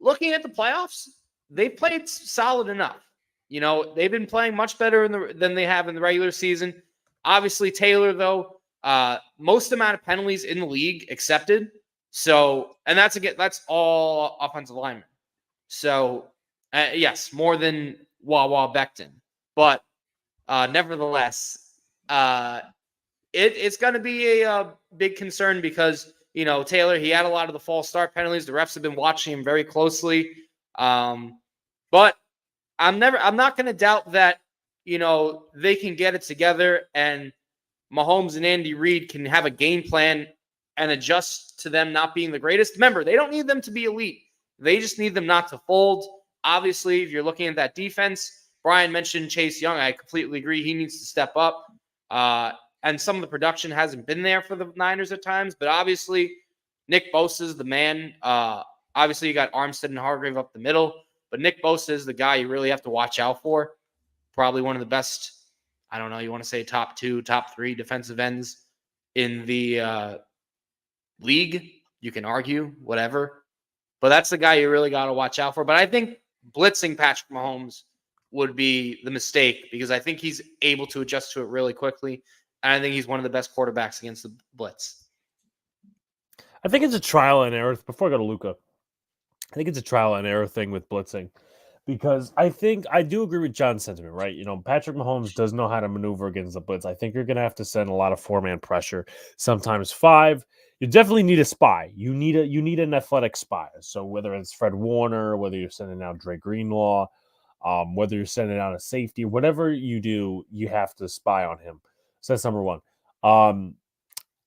Looking at the playoffs, they played solid enough. They've been playing much better than they have in the regular season. Obviously, Taylor, though, most amount of penalties in the league accepted. So, and that's all offensive linemen. So, yes, more than Wawa Becton. But nevertheless, it's going to be a big concern because, Taylor, he had a lot of the false start penalties. The refs have been watching him very closely. But I'm not going to doubt that, they can get it together and Mahomes and Andy Reid can have a game plan and adjust to them not being the greatest. Remember, they don't need them to be elite. They just need them not to fold. Obviously, if you're looking at that defense, Brian mentioned Chase Young. I completely agree. He needs to step up. And some of the production hasn't been there for the Niners at times. But obviously, Nick Bosa is the man. Obviously, you got Armstead and Hargrave up the middle. But Nick Bosa is the guy you really have to watch out for. Probably one of the best, I don't know, you want to say top 2, top 3 defensive ends in the league. You can argue, whatever. But that's the guy you really got to watch out for. But I think blitzing Patrick Mahomes would be the mistake because I think he's able to adjust to it really quickly. And I think he's one of the best quarterbacks against the blitz. I think it's a trial and error. Before I go to Luka, I think it's a trial and error thing with blitzing because I do agree with John's sentiment, right? Patrick Mahomes does know how to maneuver against the blitz. I think you're going to have to send a lot of 4-man pressure, sometimes 5. you definitely need a spy. You need an athletic spy. So whether it's Fred Warner, whether you're sending out Dre Greenlaw, whether you're sending out a safety, whatever you do, you have to spy on him. So that's number one.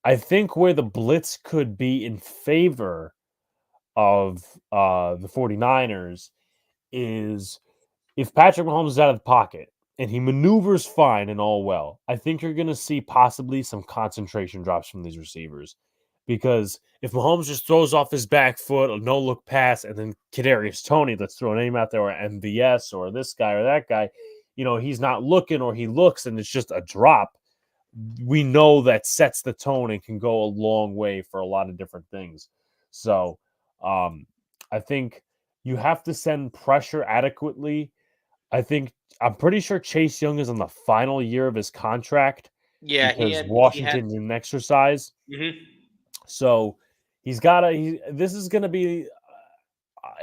I think where the blitz could be in favor of the 49ers is if Patrick Mahomes is out of the pocket and he maneuvers fine and all well, I think you're going to see possibly some concentration drops from these receivers. Because if Mahomes just throws off his back foot, a no-look pass, and then Kadarius Toney, let's throw a name out there, or MVS, or this guy or that guy, he's not looking, or he looks, and it's just a drop, we know that sets the tone and can go a long way for a lot of different things. So I think you have to send pressure adequately. I'm pretty sure Chase Young is on the final year of his contract. Yeah, because Washington didn't exercise. Mm-hmm. So this is going to be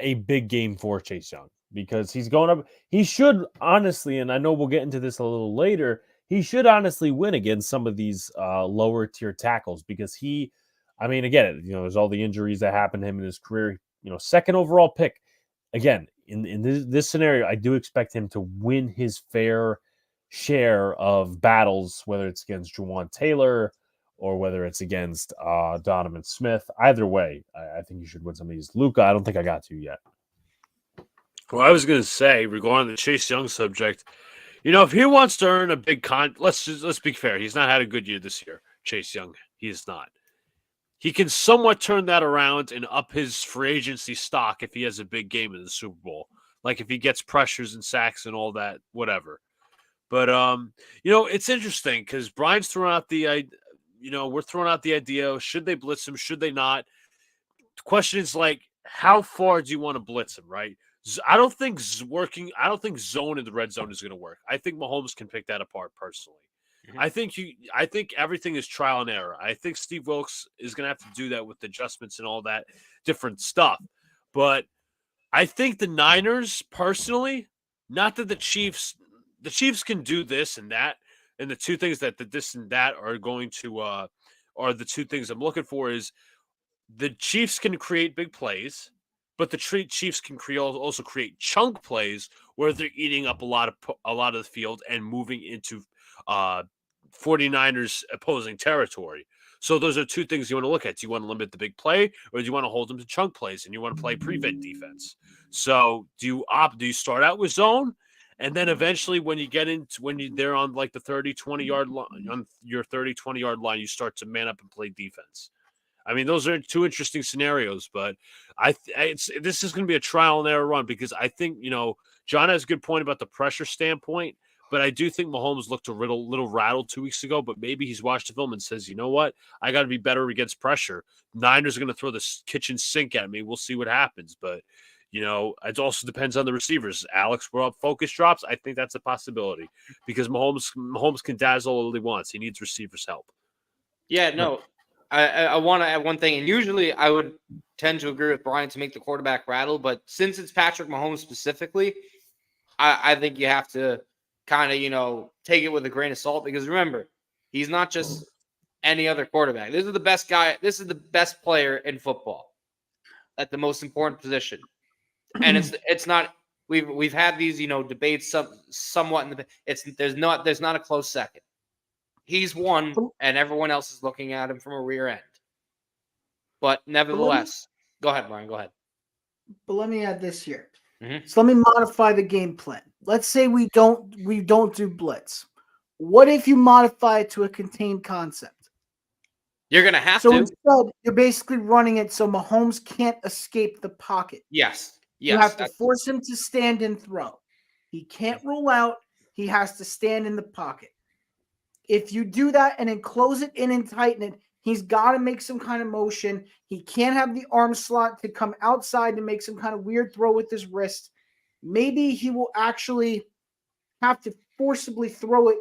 a big game for Chase Young because he's going up. He should honestly, and I know we'll get into this a little later, he should honestly win against some of these lower tier tackles because again, there's all the injuries that happened to him in his career. Second overall pick. Again, in this scenario, I do expect him to win his fair share of battles, whether it's against Juwan Taylor or whether it's against Donovan Smith. Either way, I think you should win some of these. Luka, I don't think I got to yet. Well, I was going to say, regarding the Chase Young subject, if he wants to earn a big let's be fair. He's not had a good year this year, Chase Young. He is not. He can somewhat turn that around and up his free agency stock if he has a big game in the Super Bowl. Like if he gets pressures and sacks and all that, whatever. But, it's interesting because Brian's throwing out we're throwing out the idea, should they blitz him? Should they not? The question is how far do you want to blitz him, right? I don't think zone in the red zone is going to work. I think Mahomes can pick that apart personally. Mm-hmm. I think everything is trial and error. I think Steve Wilkes is going to have to do that with adjustments and all that different stuff. But I think the Niners personally, not that the Chiefs can do this and that, and the two things that the this and that are going to are the two things I'm looking for is the Chiefs can create big plays, but the Chiefs can also create chunk plays where they're eating up a lot of the field and moving into 49ers opposing territory. So those are two things you want to look at. Do you want to limit the big play, or do you want to hold them to chunk plays and you want to play prevent defense? So do you start out with zone? And then eventually when they're on like the 30-20 yard line, on your 30-20 yard line, you start to man up and play defense. I mean, those are two interesting scenarios, but this is going to be a trial and error run because I think, John has a good point about the pressure standpoint, but I do think Mahomes looked a little rattled 2 weeks ago, but maybe he's watched the film and says, you know what? I got to be better against pressure. Niners are going to throw the kitchen sink at me. We'll see what happens, but it also depends on the receivers. Alex brought up focus drops. I think that's a possibility because Mahomes can dazzle all he wants. He needs receivers' help. Yeah, no. I want to add one thing, and usually I would tend to agree with Brian to make the quarterback rattle, but since it's Patrick Mahomes specifically, I think you have to kind of, take it with a grain of salt because remember, he's not just any other quarterback. This is the best guy. This is the best player in football at the most important position. And it's not we've had these debates somewhat in there's not a close second. He's one, and everyone else is looking at him from a rear end. But nevertheless, go ahead, Brian. Go ahead. But let me add this here. Mm-hmm. So let me modify the game plan. Let's say we don't do blitz. What if you modify it to a contained concept? You're gonna have to. So instead, you're basically running it so Mahomes can't escape the pocket. Yes. You have to force him to stand and throw. He can't roll out. He has to stand in the pocket. If you do that and then close it in and tighten it, he's got to make some kind of motion. He can't have the arm slot to come outside to make some kind of weird throw with his wrist. Maybe he will actually have to forcibly throw it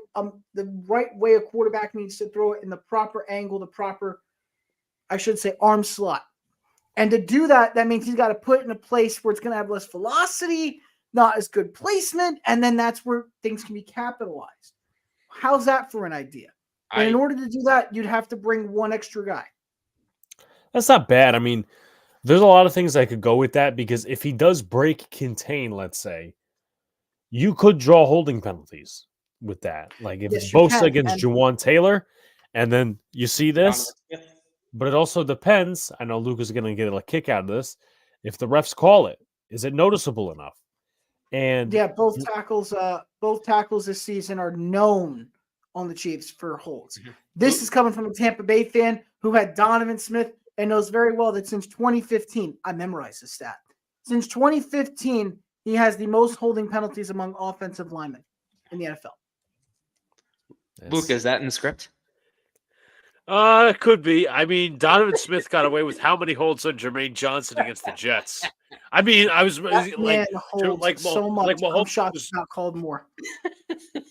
the right way a quarterback needs to throw it in the proper angle, the proper, arm slot. And to do that, that means he's got to put it in a place where it's going to have less velocity, not as good placement, and then that's where things can be capitalized. How's that for an idea? And in order to do that, you'd have to bring one extra guy. That's not bad. I mean, there's a lot of things I could go with that because if he does break contain, let's say, you could draw holding penalties with that. Like if Yes, it's you Bosa can. against And Juwan Taylor, and then you see this, Donovan Smith. but it also depends. I know Luke is going to get a kick out of this. If the refs call it, is it noticeable enough? And yeah, both tackles this season are known on the Chiefs for holds. This is coming from a Tampa Bay fan who had Donovan Smith and knows very well that since 2015, I memorized this stat. Since 2015, he has the most holding penalties among offensive linemen in the NFL. Luke, is that in the script? It could be. I mean, Donovan Smith got away with how many holds on Jermaine Johnson against the Jets? I mean, I was That man holds like so much. like I'm Mahomes shocked was, he's not called more.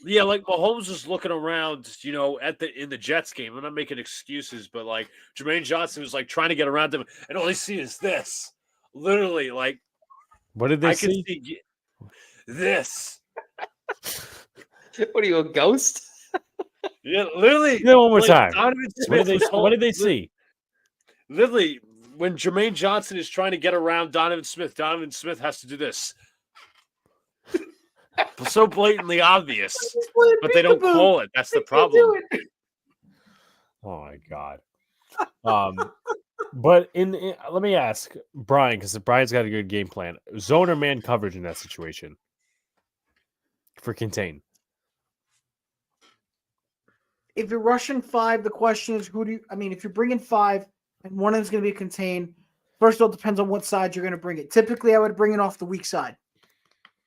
yeah, like Mahomes was looking around, in the Jets game. I'm not making excuses, but like Jermaine Johnson was like trying to get around him, and all he see is this. Literally, like what did they I could see? see this. What are you, a ghost? Yeah, literally. Yeah, one more like, time. Donovan What Smith did was what did they see? Literally, when Jermaine Johnson is trying to get around Donovan Smith has to do this. So blatantly obvious, but they don't call it. That's the problem. Oh my god. But let me ask Brian, because Brian's got a good game plan. Zone or man coverage in that situation for contain? If you're rushing 5, the question is if you're bringing 5 and one of them's going to be contained, first of all, it depends on what side you're going to bring it. Typically, I would bring it off the weak side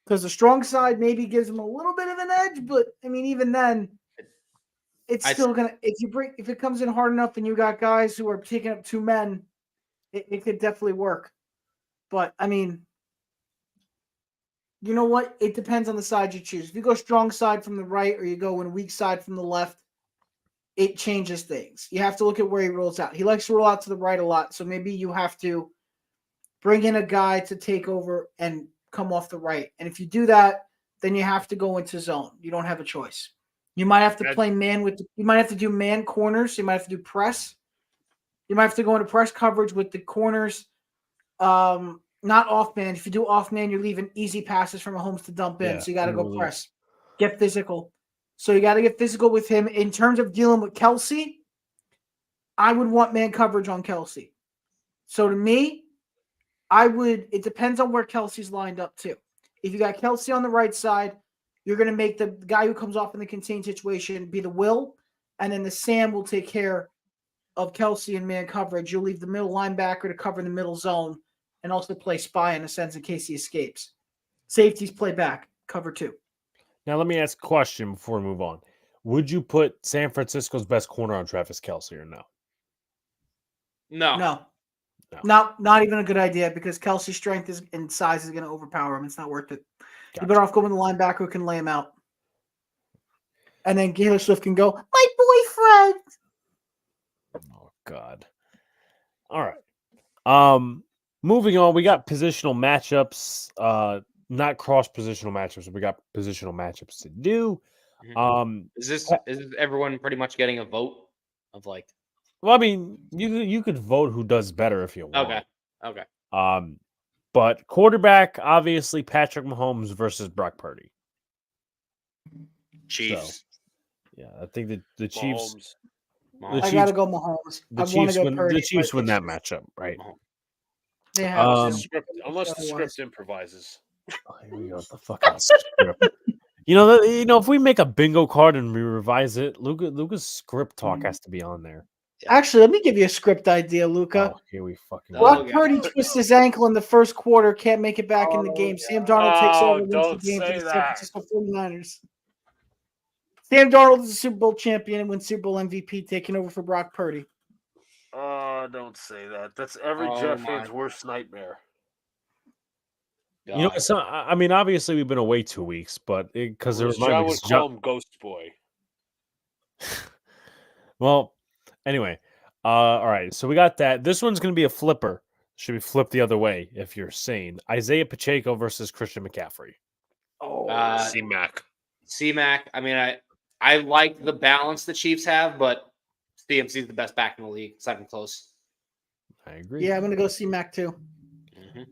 because the strong side maybe gives them a little bit of an edge, but I mean, even then, it's still going to, if it comes in hard enough and you got guys who are taking up 2 men, it could definitely work. But I mean, you know what? It depends on the side you choose. If you go strong side from the right or you go in weak side from the left, it changes things. You have to look at where he rolls out. He likes to roll out to the right a lot, so maybe you have to bring in a guy to take over and come off the right. And if you do that, then you have to go into zone. You don't have a choice. You might have to play man you might have to do man corners. You might have to do press. You might have to go into press coverage with the corners. Not off man. If you do off man, you're leaving easy passes from Mahomes to dump in. So you got to go press. Get physical. So you got to get physical with him. In terms of dealing with Kelsey, I would want man coverage on Kelsey. So to me, it depends on where Kelsey's lined up too. If you got Kelsey on the right side, you're going to make the guy who comes off in the contained situation be the Will, and then the Sam will take care of Kelsey in man coverage. You'll leave the middle linebacker to cover the middle zone and also play spy in a sense in case he escapes. Safeties play back, cover 2. Now, let me ask a question before we move on. Would you put San Francisco's best corner on Travis Kelsey or no? No. Not even a good idea because Kelsey's strength and size is going to overpower him. It's not worth it. Gotcha. You better off going with the linebacker who can lay him out. And then Taylor Swift can go, my boyfriend. Oh, God. All right. Moving on, we got positional matchups. Not cross-positional matchups. We got positional matchups to do. Is everyone pretty much getting a vote of like? Well, I mean, you could vote who does better if you want. Okay. But quarterback, obviously, Patrick Mahomes versus Brock Purdy. Chiefs. So, yeah, I think that the Chiefs. Mahomes. I got to go Mahomes. The Chiefs win that matchup, right? They have unless the script improvises. Oh, here we go. The fucking script. If we make a bingo card and we revise it, Luca's script talk has to be on there. Actually, let me give you a script idea, Luca. Oh, here we fucking Brock Purdy twists his ankle in the first quarter, can't make it back in the game. Sam Darnold takes over wins the game for the San Francisco 49ers. Sam Darnold is a Super Bowl champion and wins Super Bowl MVP, taking over for Brock Purdy. Oh, don't say that. That's every Jet fan's worst nightmare. God. It's not, I mean, obviously we've been away 2 weeks, but because there was John would call him Ghost Boy. Well, anyway, all right. So we got that. This one's going to be a flipper. Should be flipped the other way if you're sane. Isaiah Pacheco versus Christian McCaffrey. C-Mac. C-Mac. I mean, I like the balance the Chiefs have, but CMC is the best back in the league. It's not even close. I agree. Yeah, I'm gonna go see Mac too.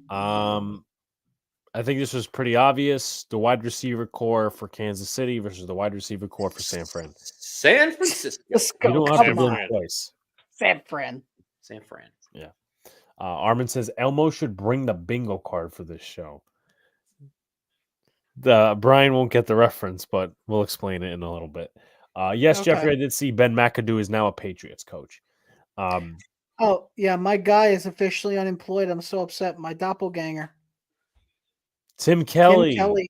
I think this was pretty obvious. The wide receiver core for Kansas City versus the wide receiver core for San Fran. San Francisco. Let's You go. don't have to Come do on, it twice. San Fran. San Fran. Yeah. Armin says Elmo should bring the bingo card for this show. Brian won't get the reference, but we'll explain it in a little bit. Yes, Okay. Jeffrey, I did see Ben McAdoo is now a Patriots coach. Oh yeah, my guy is officially unemployed. I'm so upset. My doppelganger, Tim Kelly. Tim Kelly.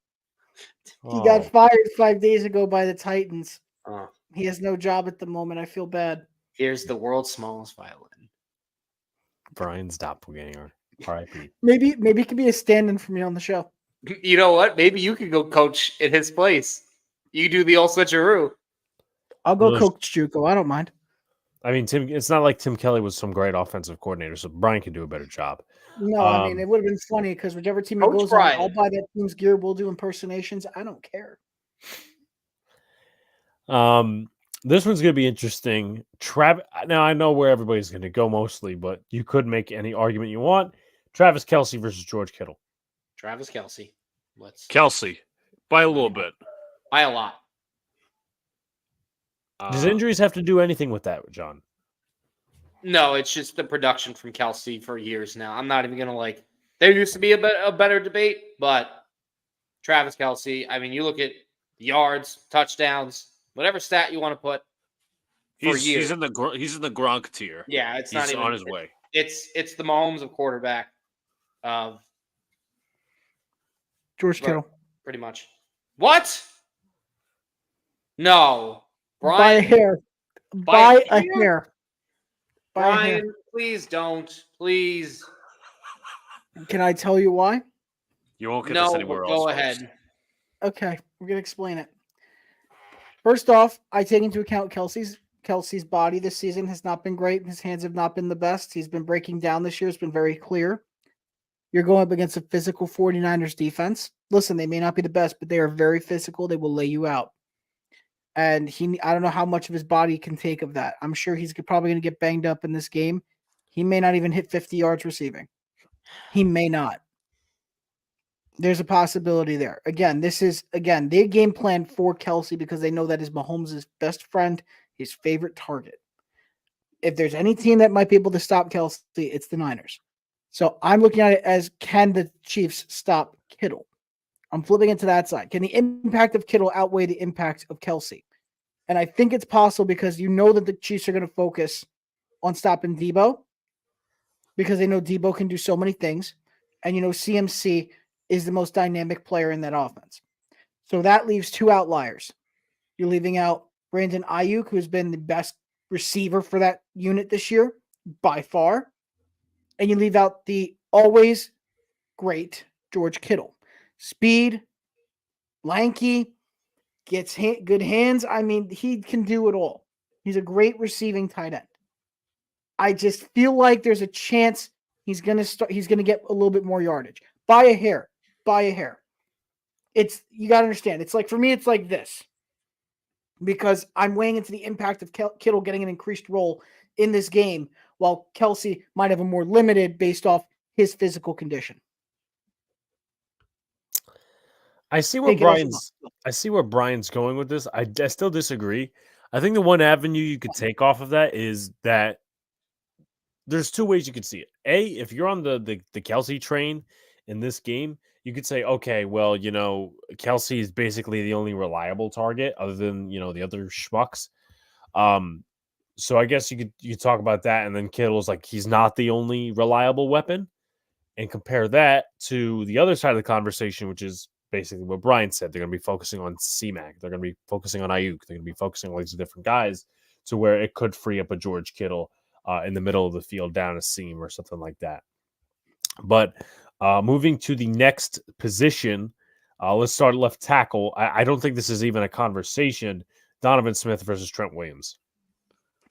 He Oh, got fired 5 days ago by the Titans. Oh, He has no job at the moment. I feel bad. here's the world's smallest violin. Brian's doppelganger. R.I.P. Maybe it could be a stand-in for me on the show. You know what? Maybe you could go coach in his place. You do the old switcheroo. I'll go Well, coach Juco. I don't mind. I mean, it's not like Tim Kelly was some great offensive coordinator, so Brian could do a better job. No, I mean it would have been funny because whichever team it Coach goes Brian. on, I'll buy that team's gear. We'll do impersonations. I don't care. This one's going to be interesting. Now, I know where everybody's going to go mostly, but you could make any argument you want. Travis Kelce versus George Kittle. Travis Kelce. Kelsey, by a little bit. By a lot. Does injuries have to do anything with that, John? No, it's just the production from Kelsey for years now. I'm not even gonna there used to be a better debate, but Travis Kelce, I mean, you look at yards, touchdowns, whatever stat you want to put for years. He's in the Gronk tier. Yeah, it's He's not even on his way. It's the Mahomes of quarterback of George Kittle. pretty much. What? No. By a Brian, hair. By a hair. By a hair. Brian, please don't. Please. Can I tell you why? You won't get this No, anywhere else. go folks. ahead. Okay, we're gonna explain it. First off, I take into account Kelsey's body this season has not been great. His hands have not been the best. He's been breaking down this year. It's been very clear. You're going up against a physical 49ers defense. Listen, they may not be the best, but they are very physical. They will lay you out. And I don't know how much of his body can take of that. I'm sure he's probably going to get banged up in this game. He may not even hit 50 yards receiving. He may not. There's a possibility there. Again, they game plan for Kelsey because they know that is Mahomes' best friend, his favorite target. If there's any team that might be able to stop Kelsey, it's the Niners. So I'm looking at it as, can the Chiefs stop Kittle? I'm flipping it to that side. Can the impact of Kittle outweigh the impact of Kelsey? And I think it's possible because you know that the Chiefs are going to focus on stopping Debo because they know Debo can do so many things. And you know CMC is the most dynamic player in that offense. So that leaves two outliers. You're leaving out Brandon Ayuk, who's been the best receiver for that unit this year by far. And you leave out the always great George Kittle. Speed, lanky, gets good hands. I mean, he can do it all. He's a great receiving tight end. I just feel like there's a chance he's going to get a little bit more yardage. By a hair. You got to understand. It's like, for me, it's like this. Because I'm weighing into the impact of Kittle getting an increased role in this game, while Kelsey might have a more limited based off his physical condition. I see where Brian's going with this. I still disagree. I think the one avenue you could take off of that is that there's two ways you could see it. A, if you're on the Kelsey train in this game, you could say, okay, well, you know, Kelsey is basically the only reliable target other than, you know, the other schmucks. So I guess you could talk about that, and then Kittle's like, he's not the only reliable weapon, and compare that to the other side of the conversation, which is basically what Brian said. They're going to be focusing on C-Mac. They're going to be focusing on Ayuk. They're going to be focusing on all these different guys to where it could free up a George Kittle in the middle of the field down a seam or something like that. But moving to the next position, let's start left tackle. I don't think this is even a conversation. Donovan Smith versus Trent Williams.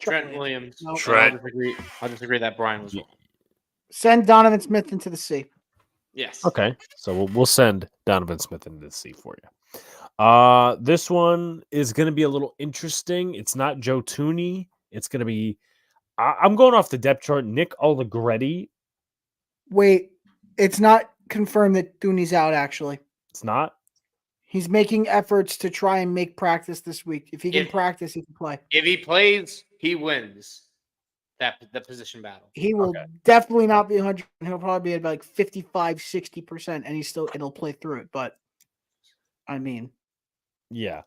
Trent Williams. No. Trent. I'll disagree that Brian was wrong. Send Donovan Smith into the sea. Yes. Okay, so we'll send Donovan Smith into the sea for you. This one is going to be a little interesting. It's not Joe Tooney. It's going to be I'm going off the depth chart. Nick Allegretti. Wait, it's not confirmed that Dooney's out, actually. It's not. He's making efforts to try and make practice this week. If he can If- practice, he can play. If he plays, he wins the position battle. He will Okay. definitely not be 100. He'll probably be at like 55, 60%, and it'll play through it. But I mean, Yeah.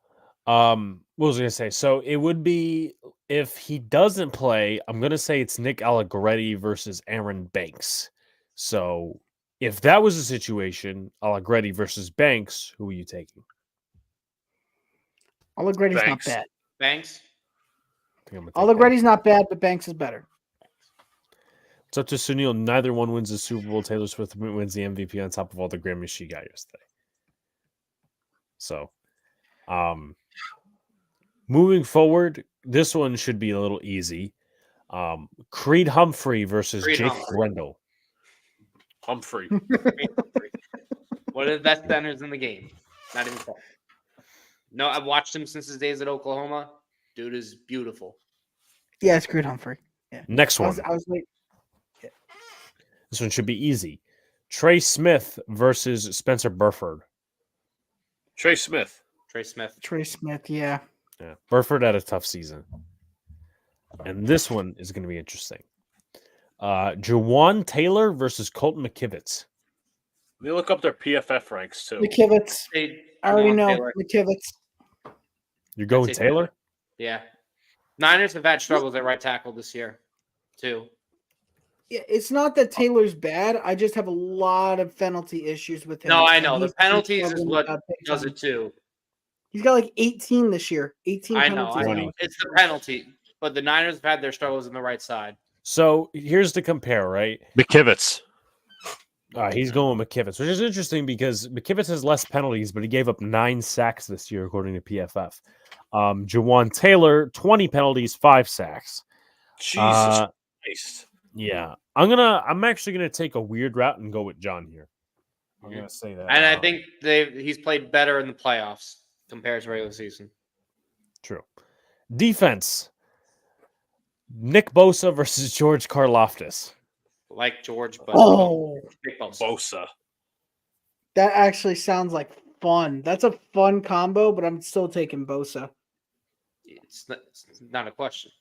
What was I gonna say? So it would be if he doesn't play, I'm gonna say it's Nick Allegretti versus Aaron Banks. So if that was the situation, Allegretti versus Banks, who are you taking? Allegretti's not Banks. bad. Banks. I think I'm gonna take Allegretti's not bad, but Banks is better. It's up to Sunil. Neither one wins the Super Bowl. Taylor Swift wins the MVP on top of all the Grammys she got yesterday. So, moving forward, this one should be a little easy. Creed Humphrey versus Creed Jake Humphrey. Grendel. Humphrey. One of the best centers in the game. Not even close. No, I've watched him since his days at Oklahoma. Dude is beautiful. Yeah, it's Creed Humphrey. Next I one. was like, This one should be easy. Trey Smith versus Spencer Burford. Trey Smith. Trey Smith. Trey Smith. Yeah. Yeah, Burford had a tough season. And this one is going to be interesting. Jawan Taylor versus Colton McKivitz. They look up their PFF ranks too. McKivitz. Hey, I already Jawan know. Taylor. McKivitz. You're going I'd say Taylor? Yeah. Niners have had struggles at right tackle this year, too. Yeah, it's not that Taylor's bad. I just have a lot of penalty issues with him. No, I and know. The he's penalties is struggling what without big does time. it, too. He's got like 18 this year. 18 I know. penalties. I on know. him. It's the penalty. But the Niners have had their struggles on the right side. So here's the compare, right? McKivitz. He's going with McKivitz, which is interesting because McKivitz has less penalties, but he gave up 9 sacks this year, according to PFF. Jawan Taylor, 20 penalties, 5 sacks. Jesus Christ. Yeah. I'm actually gonna take a weird route and go with John here. I'm gonna say that. And I think he's played better in the playoffs compared to regular season. True. Defense. Nick Bosa versus George Karlaftis. Like George, but Oh, Nick Bosa. Bosa. that actually sounds like fun. That's a fun combo, but I'm still taking Bosa. It's not a question.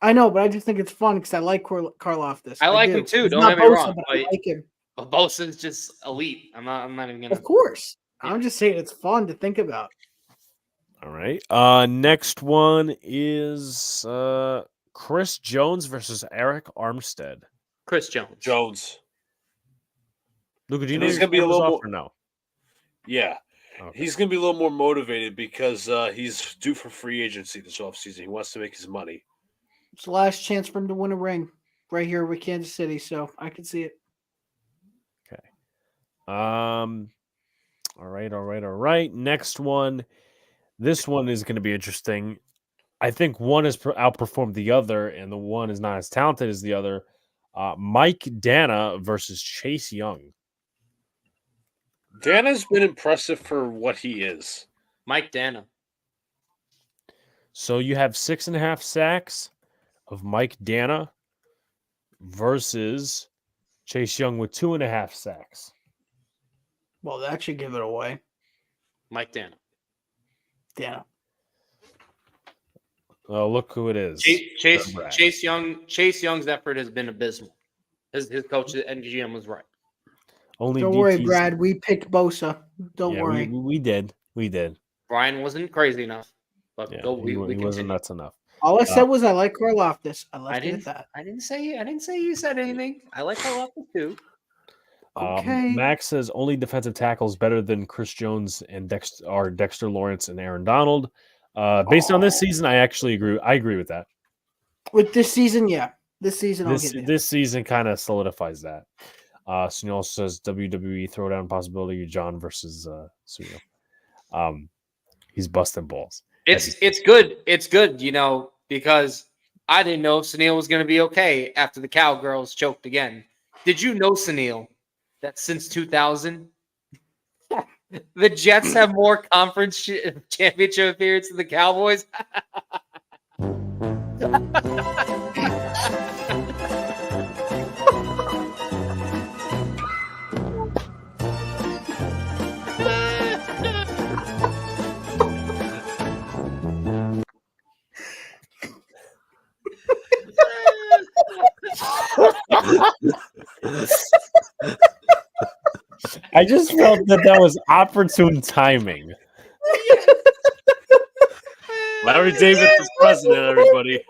I know, but I just think it's fun because I like Karlaftis. I like do. him too, He's don't not get me Bosa, wrong, but I but- like him. But Bosa's just elite. I'm not even gonna. Of course. I'm just saying it's fun to think about. All right. Next one is Chris Jones versus Eric Armstead. Chris Jones. Jones. Luca, do you And know he's your gonna be a numbers little off or no? Yeah. Okay. He's going to be a little more motivated because he's due for free agency this offseason. He wants to make his money. It's the last chance for him to win a ring right here with Kansas City, so I can see it. All right. Next one. This one is going to be interesting. I think one has outperformed the other, and the one is not as talented as the other. Mike Dana versus Chase Young. Dana's been impressive for what he is. Mike Dana. So you have 6.5 sacks of Mike Dana versus Chase Young with 2.5 sacks. Well, that should give it away. Mike Dana. Yeah. Oh, look who it is. Chase Young's effort has been abysmal. His coach and GM was right. Only Don't worry, DTs Brad. We picked Bosa. Don't Yeah, worry. We did. Brian wasn't crazy enough, but Yeah, we he wasn't continue. nuts enough. All I said was I like Karlaftis. I left it at didn't. that. I didn't say you said anything. I like Karlaftis too. Okay. Max says only defensive tackles better than Chris Jones and Dexter Lawrence and Aaron Donald. Based on this season, I actually agree. I agree with that. With this season, yeah. This season, I'll give you. This season kind of solidifies that. Sunil says WWE throwdown possibility. John versus Sunil. He's busting balls. It's good. It's good, because I didn't know Sunil was going to be okay after the Cowgirls choked again. Did you know, Sunil, that since 2000, the Jets have more conference championship appearances than the Cowboys? I just felt that was opportune timing. Larry David for president, everybody.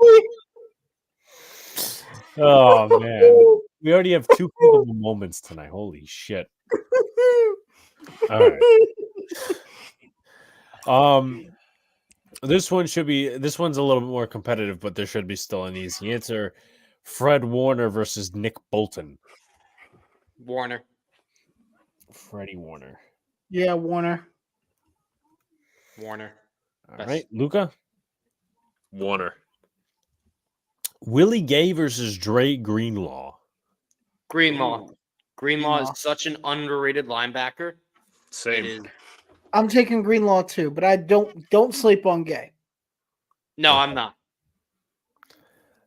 Oh man, we already have 2 capable moments tonight. Holy shit! All right. This one's a little bit more competitive, but there should be still an easy answer. Fred Warner versus Nick Bolton. Warner. Freddie Warner. Yeah, Warner. Warner. All right, Luca. Warner. Willie Gay versus Dre Greenlaw. Greenlaw. Greenlaw Greenlaw. is such an underrated linebacker. Same. It is. I'm taking Greenlaw too, but I don't sleep on Gay. No, I'm not.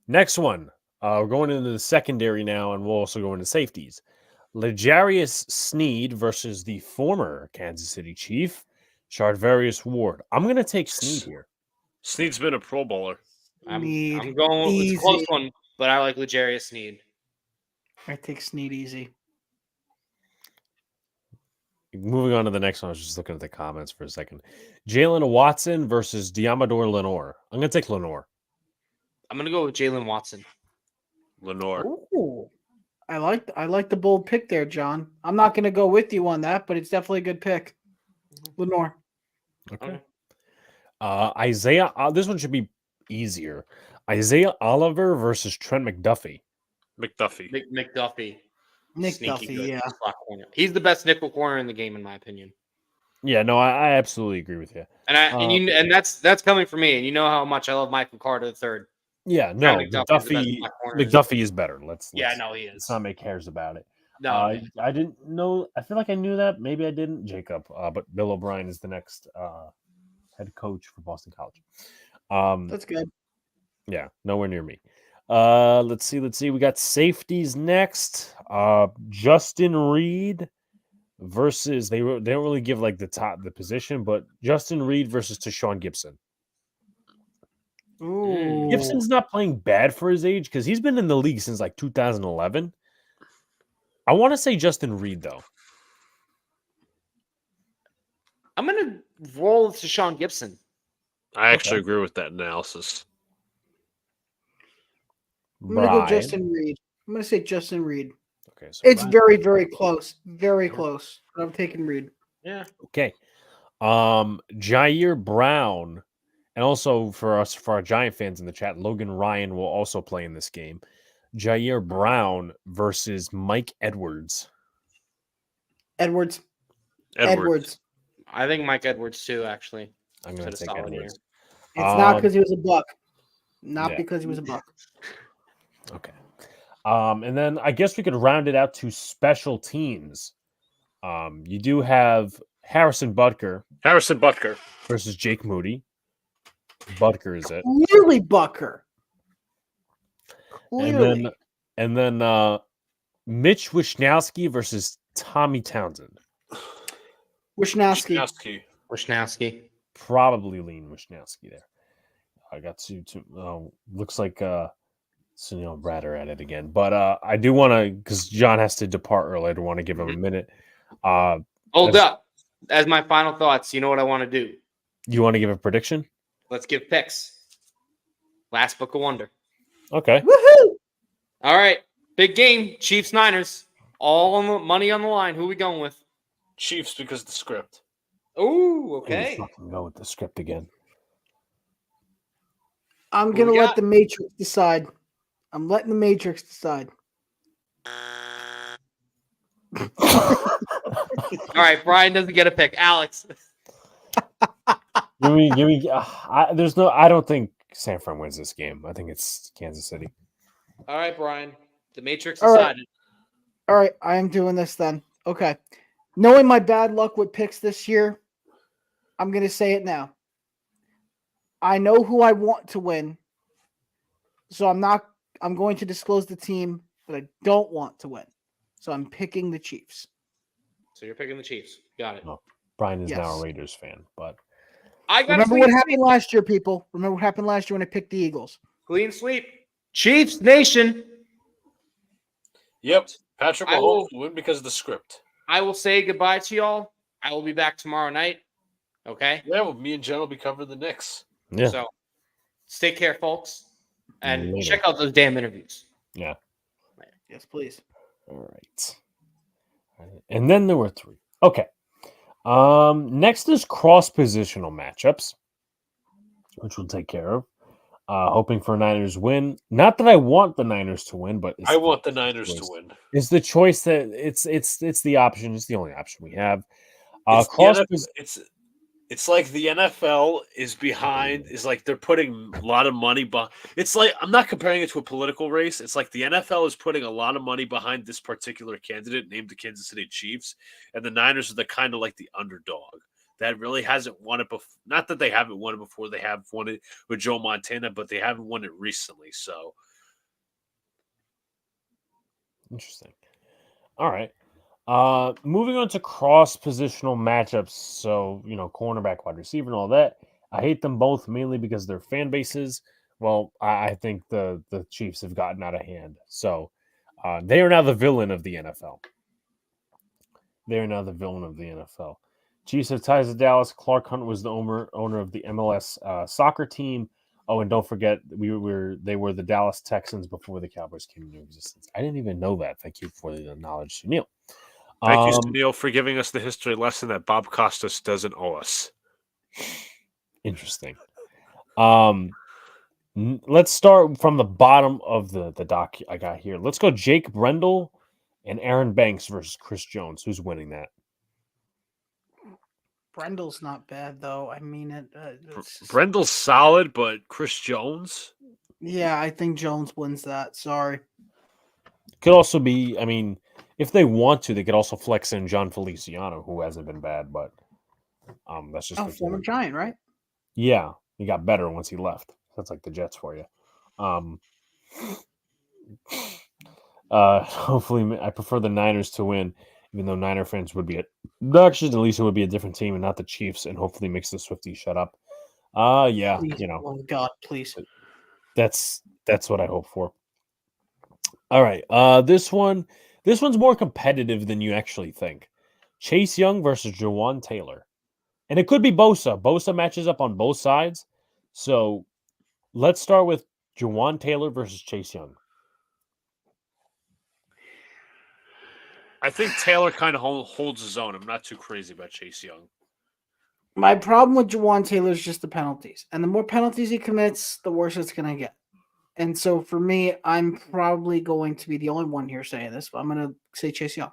Next one. We're going into the secondary now, and we'll also go into safeties. L'Jarius Sneed versus the former Kansas City Chief, Charvarius Ward. I'm going to take Sneed here. Sneed's been a Pro Bowler. I'm Sneed, going with it's a close easy. one, but I like L'Jarius Sneed. I take Sneed easy. Moving on to the next one, I was just looking at the comments for a second. Jalen Watson versus Diamador Lenore. I'm going to take Lenore. I'm gonna go with Jalen Watson. Lenore. Ooh. I like the bold pick there, John. I'm not going to go with you on that, but it's definitely a good pick. Lenore. Okay. Isaiah, this one should be easier. Isaiah Oliver versus Trent McDuffie. McDuffie. McDuffie. Nick Sneaky Duffy, good yeah. slot corner. He's the best nickel corner in the game, in my opinion. Yeah, no, I absolutely agree with you. And that's coming from me. And you know how much I love Michael Carter III. Yeah, no, McDuffie is better. Let's he is. Let's not make cares about it. No, I didn't know. I feel like I knew that. Maybe I didn't, Jacob. But Bill O'Brien is the next head coach for Boston College. That's good. Yeah, nowhere near me. Let's see. We got safeties next. Justin Reed versus they don't really give like the position, but Justin Reed versus Tashawn Gibson. Ooh. Gibson's not playing bad for his age because he's been in the league since like 2011. I want to say Justin Reed though. I'm gonna roll to Sean Gibson. I actually agree with that analysis. I'm gonna go Justin Reed. I'm gonna say Justin Reed. Okay, so it's very, very close. Very close. But I'm taking Reed. Yeah. Okay. Jair Brown, and also for our Giant fans in the chat, Logan Ryan will also play in this game. Jair Brown versus Mike Edwards. Edwards. I think Mike Edwards too, actually. I'm going to take Edwards. It's not because he was a buck. Not because he was a buck. Okay. And then I guess we could round it out to special teams. You do have Harrison Butker versus Jake Moody. Butker is it? Clearly Butker. Clearly. And then Mitch Wishnowsky versus Tommy Townsend. Wishnowsky. Probably lean Wishnowsky there. I got to looks like Sunil and Brad are at it again. But I do want to, because John has to depart early, I do want to give him a minute. Hold up. As my final thoughts, you know what I want to do? You want to give a prediction? Let's give picks. Last Book of Wonder. Okay. Woohoo! All right. Big game. Chiefs Niners. All on the money on the line. Who are we going with? Chiefs because of the script. Ooh, okay. Fucking go with the script again. I'm going to let the Matrix decide. I'm letting the Matrix decide. All right, Brian doesn't get a pick. Alex. Give me. I don't think San Fran wins this game. I think it's Kansas City. All right, Brian. The Matrix decided. All right, I am doing this then. Okay. Knowing my bad luck with picks this year, I'm going to say it now. I know who I want to win. So I'm going to disclose the team that I don't want to win. So I'm picking the Chiefs. So you're picking the Chiefs. Got it. No, Brian is now a Raiders fan, but remember what happened last year, people. Remember what happened last year when I picked the Eagles. Clean sweep. Chiefs Nation. Yep. Patrick I Mahomes will- win because of the script. I will say goodbye to y'all. I will be back tomorrow night. Okay. Yeah, well, me and Jen will be covering the Knicks. Yeah. So stay care, folks, and Later. check out those damn interviews. Yeah. Yes, please. All right. And then there were 3. Okay. Next is cross positional matchups, which we'll take care of. Hoping for a Niners win. Not that I want the Niners to win, but I want the Niners to win. It's the choice that it's the option. It's the only option we have. It's like the NFL is behind. Is like they're putting a lot of money behind. It's like I'm not comparing it to a political race. It's like the NFL is putting a lot of money behind this particular candidate named the Kansas City Chiefs, and the Niners are the kind of like the underdog that really hasn't won it before. Not that they haven't won it before; they have won it with Joe Montana, but they haven't won it recently. So interesting. All right. Moving on to cross positional matchups. So, cornerback, wide receiver, and all that. I hate them both mainly because their fan bases. Well, I think the Chiefs have gotten out of hand. So, they are now the villain of the NFL. Chiefs have ties to Dallas. Clark Hunt was the owner of the MLS soccer team. Oh, and don't forget, they were the Dallas Texans before the Cowboys came into existence. I didn't even know that. Thank you for the knowledge, Sunil. Thank you, Sunil, for giving us the history lesson that Bob Costas doesn't owe us. Interesting. Let's start from the bottom of the doc I got here. Let's go Jake Brendel and Aaron Banks versus Chris Jones. Who's winning that? Brendel's not bad, though. I mean, Brendel's solid, but Chris Jones? Yeah, I think Jones wins that. Sorry. Could also be, if they want to, they could also flex in John Feliciano, who hasn't been bad, but that's just former Giant, right? Yeah, he got better once he left. That's like the Jets for you. Hopefully, I prefer the Niners to win, even though Niner fans would be at least it would be a different team and not the Chiefs, and hopefully makes the Swifties shut up. Yeah, please. Oh God, please. That's what I hope for. All right, this one's more competitive than you actually think. Chase Young versus Jawan Taylor, and it could be Bosa. Bosa matches up on both sides, so let's start with Jawan Taylor versus Chase Young. I think Taylor kind of holds his own. I'm not too crazy about Chase Young. My problem with Jawan Taylor is just the penalties. And the more penalties he commits, the worse it's going to get. And so for me, I'm probably going to be the only one here saying this, but I'm going to say Chase Young.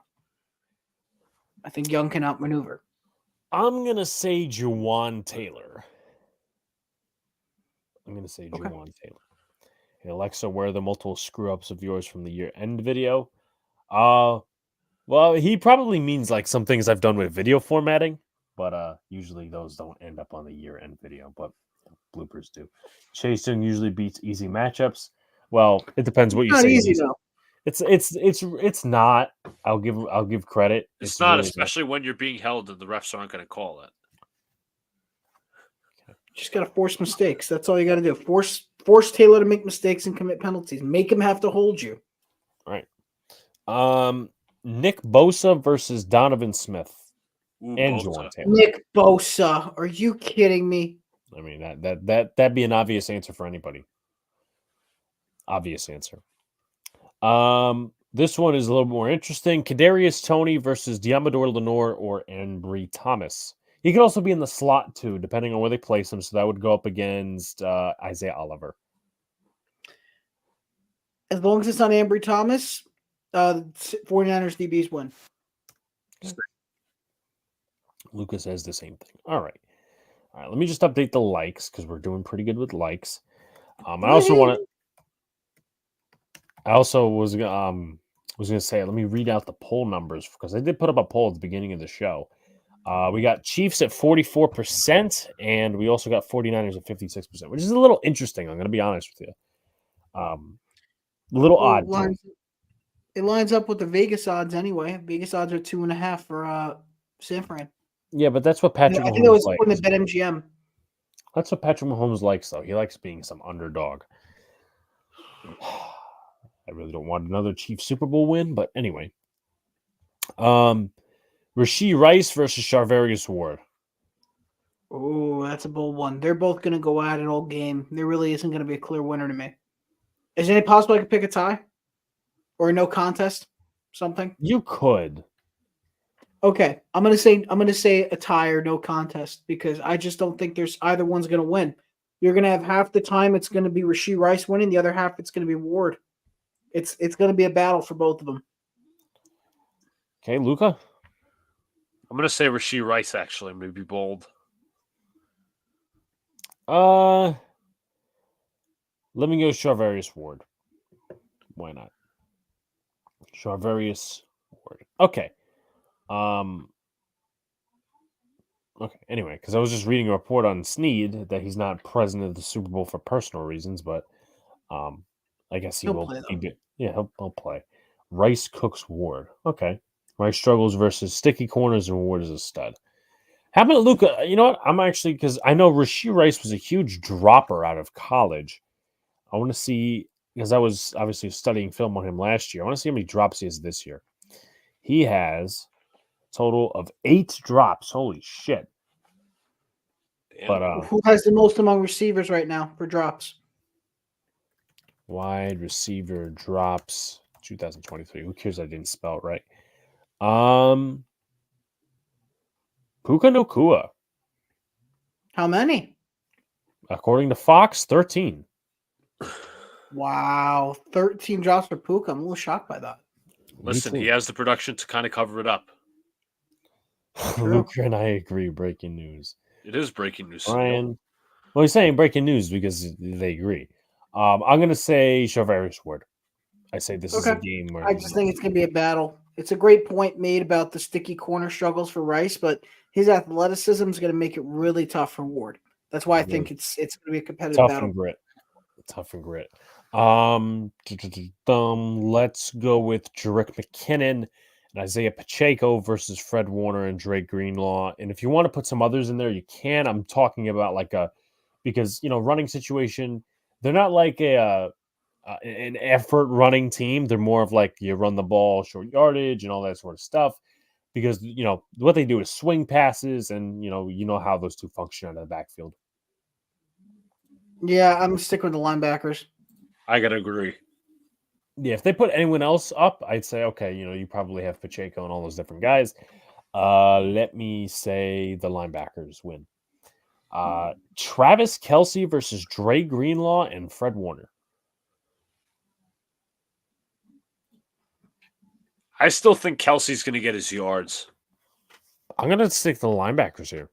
I think Young can outmaneuver. I'm going to say Jawan Taylor. Taylor. Hey, Alexa, where are the multiple screw-ups of yours from the year-end video? Well, he probably means like some things I've done with video formatting, but usually those don't end up on the year-end video, but bloopers do. Chase Young usually beats easy matchups. Well, it depends what you say. Not easy though. It's not. I'll give credit. It's not, really especially when you're being held and the refs aren't going to call it. Just got to force mistakes. That's all you got to do. Force Taylor to make mistakes and commit penalties. Make him have to hold you. All right. Nick Bosa versus Donovan Smith. And Jawan Taylor. Nick Bosa. Are you kidding me? I mean, that'd be an obvious answer for anybody. Obvious answer. This one is a little more interesting. Kadarius Toney versus Diamador Lenore or Ambry Thomas. He could also be in the slot too, depending on where they place him. So that would go up against Isaiah Oliver. As long as it's not Ambry Thomas, 49ers DBs win. Lucas says the same thing. All right. Let me just update the likes because we're doing pretty good with likes. I also was going to say, let me read out the poll numbers because I did put up a poll at the beginning of the show. We got Chiefs at 44%, and we also got 49ers at 56%, which is a little interesting. I'm going to be honest with you. A little odd. It lines up with the Vegas odds anyway. Vegas odds are 2.5 for San Fran. Yeah, but that's what Patrick Mahomes likes. I think it was putting the BetMGM. That's what Patrick Mahomes likes, though. He likes being some underdog. I really don't want another Chiefs Super Bowl win, but anyway. Rashee Rice versus Charvarius Ward. Oh, that's a bold one. They're both going to go at it all game. There really isn't going to be a clear winner to me. Is it any possible I could pick a tie or a no contest? Something you could. Okay, I'm gonna say a tie or no contest because I just don't think there's either one's gonna win. You're gonna have half the time it's gonna be Rashee Rice winning, the other half it's gonna be Ward. It's gonna be a battle for both of them. Okay, Luca. I'm gonna say Rashee Rice. Actually, I'm gonna be bold. Let me go Charvarius Ward. Why not? Charvarius Ward. Okay. Okay. Anyway, because I was just reading a report on Snead that he's not present at the Super Bowl for personal reasons, but I guess He'll will play, be. Yeah, he'll play. Rice Cooks Ward. Okay. Rice struggles versus sticky corners, and Ward is a stud. How about Luca? You know what? I'm actually, because I know Rashee Rice was a huge dropper out of college. I want to see, because I was obviously studying film on him last year. I want to see how many drops he has this year. He has a total of 8 drops. Holy shit. Damn. But who has the most among receivers right now for drops? Wide receiver drops 2023. Who cares I didn't spell it right? Puka Nacua. How many? According to Fox, 13. Wow, 13 drops for Puka. I'm a little shocked by that. Listen, he has the production to kind of cover it up. Luca and I agree. Breaking news. It is breaking news. Ryan. Well, he's saying breaking news because they agree. I'm going to say Charvarius Ward. I say this is a game where I just think it's going to be a battle. It's a great point made about the sticky corner struggles for Rice, but his athleticism is going to make it really tough for Ward. That's why I think it's going to be a competitive battle. Tough and grit. Let's go with Jerick McKinnon and Isaiah Pacheco versus Fred Warner and Drake Greenlaw. And if you want to put some others in there, you can. I'm talking about because running situation. They're not like an effort running team. They're more of like you run the ball, short yardage, and all that sort of stuff. Because what they do is swing passes, and you know how those two function out of the backfield. Yeah, I'm sticking with the linebackers. I gotta agree. Yeah, if they put anyone else up, I'd say okay. You probably have Pacheco and all those different guys. Let me say the linebackers win. Travis Kelce versus Dre Greenlaw and Fred Warner. I still think Kelsey's going to get his yards. I'm going to stick to the linebackers here.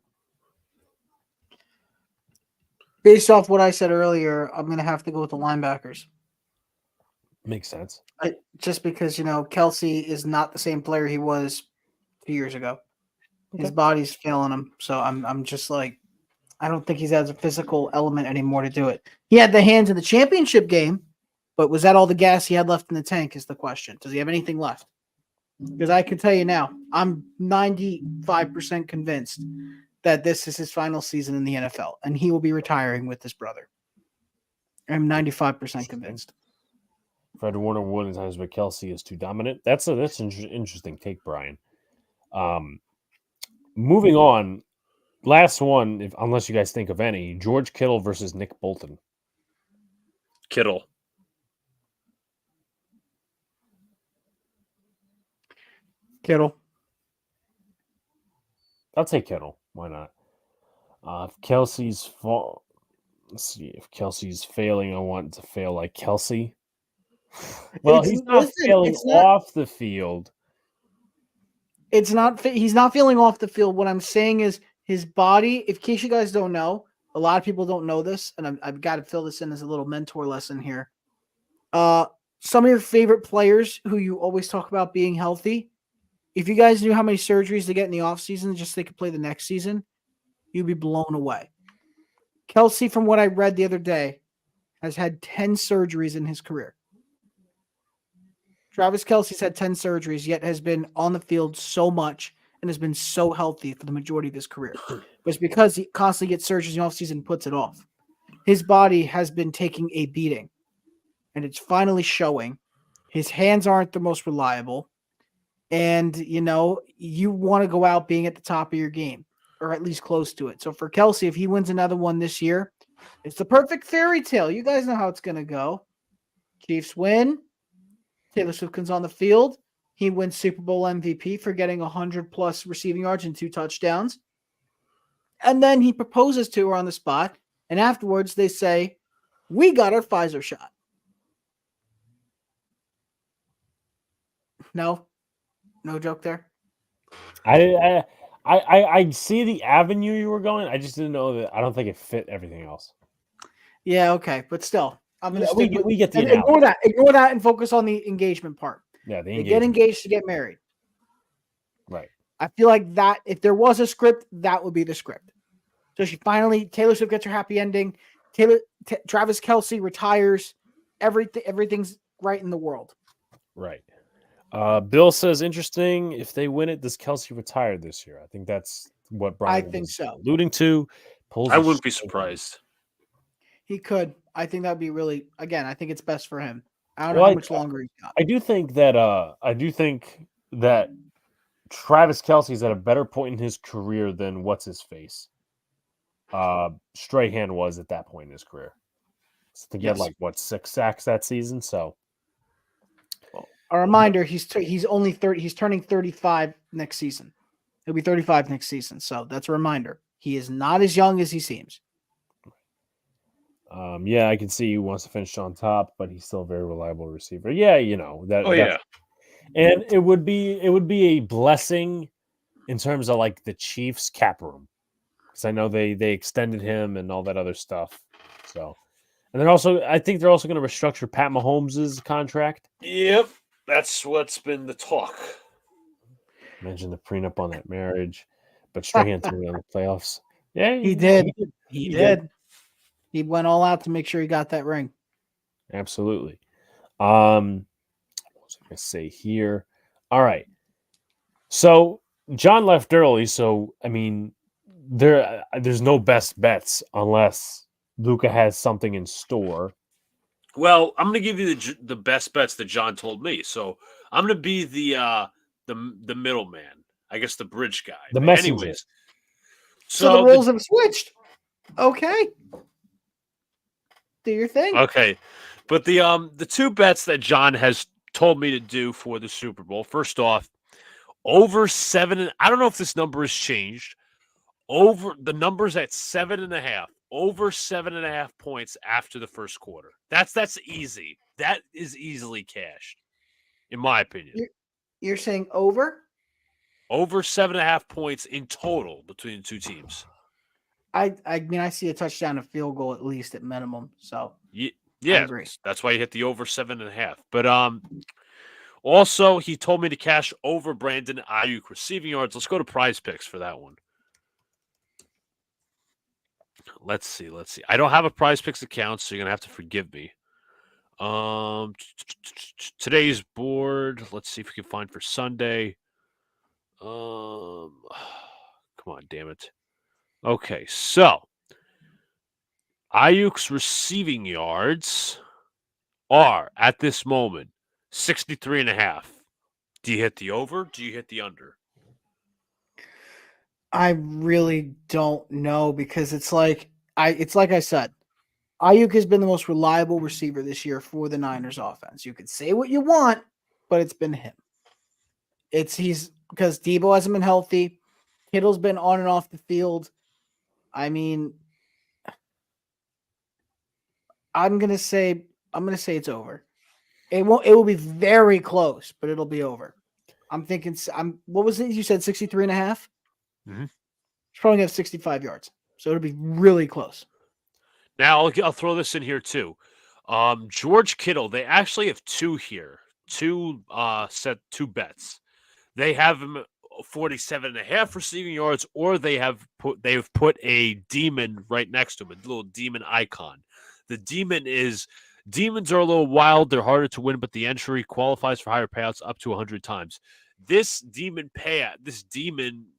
Based off what I said earlier, I'm going to have to go with the linebackers. Makes sense. Just because, Kelsey is not the same player he was 2 years ago. Okay. His body's failing him. So I'm just like, I don't think he has a physical element anymore to do it. He had the hands in the championship game, but was that all the gas he had left in the tank is the question. Does he have anything left? Because I can tell you now, I'm 95% convinced that this is his final season in the NFL, and he will be retiring with his brother. I'm 95% convinced. Fred Warner won times, but Kelsey is too dominant. That's an interesting take, Brian. Moving on, last one, unless you guys think of any, George Kittle versus Nick Bolton. Kittle. I'll take Kittle. Why not? If Kelsey's let's see. If Kelsey's failing, I want to fail like Kelsey. Well, he's not failing off the field. He's not failing off the field. What I'm saying is his body. In case you guys don't know, a lot of people don't know this, and I've got to fill this in as a little mentor lesson here. Some of your favorite players who you always talk about being healthy. If you guys knew how many surgeries they get in the offseason just so they could play the next season, you'd be blown away. Kelsey, from what I read the other day, has had 10 surgeries in his career. Travis Kelce's had 10 surgeries, yet has been on the field so much and has been so healthy for the majority of his career. It's because he constantly gets surgeries in the offseason and puts it off. His body has been taking a beating, and it's finally showing. His hands aren't the most reliable. And, you want to go out being at the top of your game, or at least close to it. So for Kelsey, if he wins another one this year, it's the perfect fairy tale. You guys know how it's going to go. Chiefs win. Taylor Swift comes on the field. He wins Super Bowl MVP for getting 100-plus receiving yards and 2 touchdowns. And then he proposes to her on the spot. And afterwards, they say, we got our Pfizer shot. No joke there. I see the avenue you were going. I just didn't know that. I don't think it fit everything else. Yeah, okay, but still, I'm gonna stick with. We get the ignore that. Ignore that and focus on the engagement part. Yeah, they get engaged to get married. Right. I feel like that if there was a script, that would be the script. So Taylor Swift gets her happy ending. Travis Kelce retires. Everything's right in the world. Right. Bill says, interesting. If they win it, does Kelce retire this year? I think that's what Brian was alluding to. I wouldn't be surprised. He could. I think that'd be really. Again, I think it's best for him. I don't know how much longer he's got. I do think that Travis Kelce's at a better point in his career than what's his face. Strahan was at that point in his career. So to get 6 sacks that season. So a reminder, he's only 30. He's turning 35 next season. He'll be 35 next season. So that's a reminder. He is not as young as he seems. Yeah, I can see he wants to finish on top, but he's still a very reliable receiver. Yeah, that. Oh yeah, and it would be a blessing in terms of like the Chiefs cap room, because I know they extended him and all that other stuff. So, and then also I think they're also going to restructure Pat Mahomes' contract. Yep, that's what's been the talk. Mention the prenup on that marriage, but Strahan threw it on the playoffs. Yeah, he did. He did. He went all out to make sure he got that ring. Absolutely. What was I going to say here? All right. So John left early. So, I mean, there's no best bets unless Luca has something in store. Well, I'm going to give you the best bets that John told me. So I'm going to be the middleman. I guess the bridge guy. The messenger. Anyways, so the roles have switched. Okay. Do your thing. Okay. But the 2 bets that John has told me to do for the Super Bowl, first off, over 7. I don't know if this number has changed. Over the numbers at 7.5. Over 7.5 points after the first quarter. That's easy. That is easily cashed, in my opinion. You're saying over? Over 7.5 points in total between the 2 teams. I mean, I see a touchdown, a field goal at least at minimum. So yeah, I agree. That's why you hit the over 7.5. But also he told me to cash over Brandon Ayuk receiving yards. Let's go to Prize Picks for that one. Let's see. I don't have a Prize Picks account, so you're gonna have to forgive me. Today's board. Let's see if we can find for Sunday. Come on, damn it. Okay, so Ayuk's receiving yards are at this moment 63.5. Do you hit the over? Do you hit the under? I really don't know because it's like I said, Ayuk has been the most reliable receiver this year for the Niners offense. You could say what you want, but it's been him. He's because Debo hasn't been healthy. Kittle's been on and off the field. I mean, I'm gonna say it's over. It will be very close, but it'll be over. I'm thinking. What was it you said? 63.5. Mm-hmm. He's probably gonna have 65 yards, so it'll be really close. Now I'll throw this in here too. George Kittle. They actually have 2 here. 2 bets. They have him 47.5 receiving yards, or they've put a demon right next to him, a little demon icon. The demons are a little wild. They're harder to win, but the entry qualifies for higher payouts up to 100 times. This demon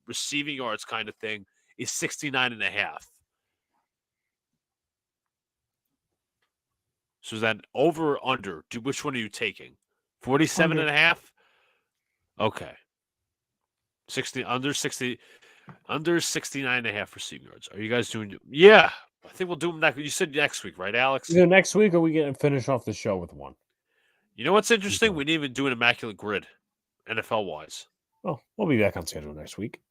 receiving yards kind of thing is 69.5. So is that over or under? Which one are you taking? 47 Under. and a half? Okay. 60 under 60 under 69 and a half receiving yards. Are you guys doing? Yeah, I think we'll do them next. You said next week, right, Alex? Either next week or we get to finish off the show with one. You know what's interesting? Okay. We didn't even do an immaculate grid, NFL wise. Well, we'll be back on schedule next week.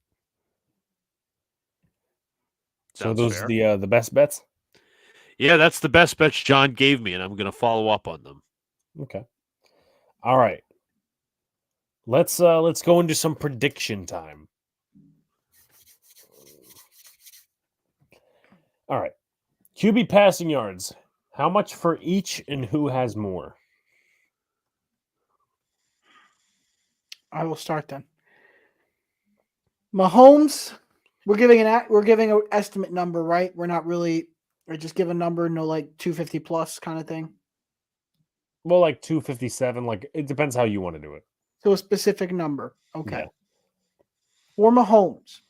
So Sounds those fair. are the best bets. Yeah, that's the best bets John gave me, and I'm going to follow up on them. Okay. All right. Let's go into some prediction time. All right. QB passing yards. How much for each and who has more? I will start then. Mahomes, we're giving an estimate number, right? We're not really, or just give a number, no like 250 plus kind of thing. Well, like 257. Like it depends how you want to do it. So a specific number. Okay. Yeah. For Mahomes,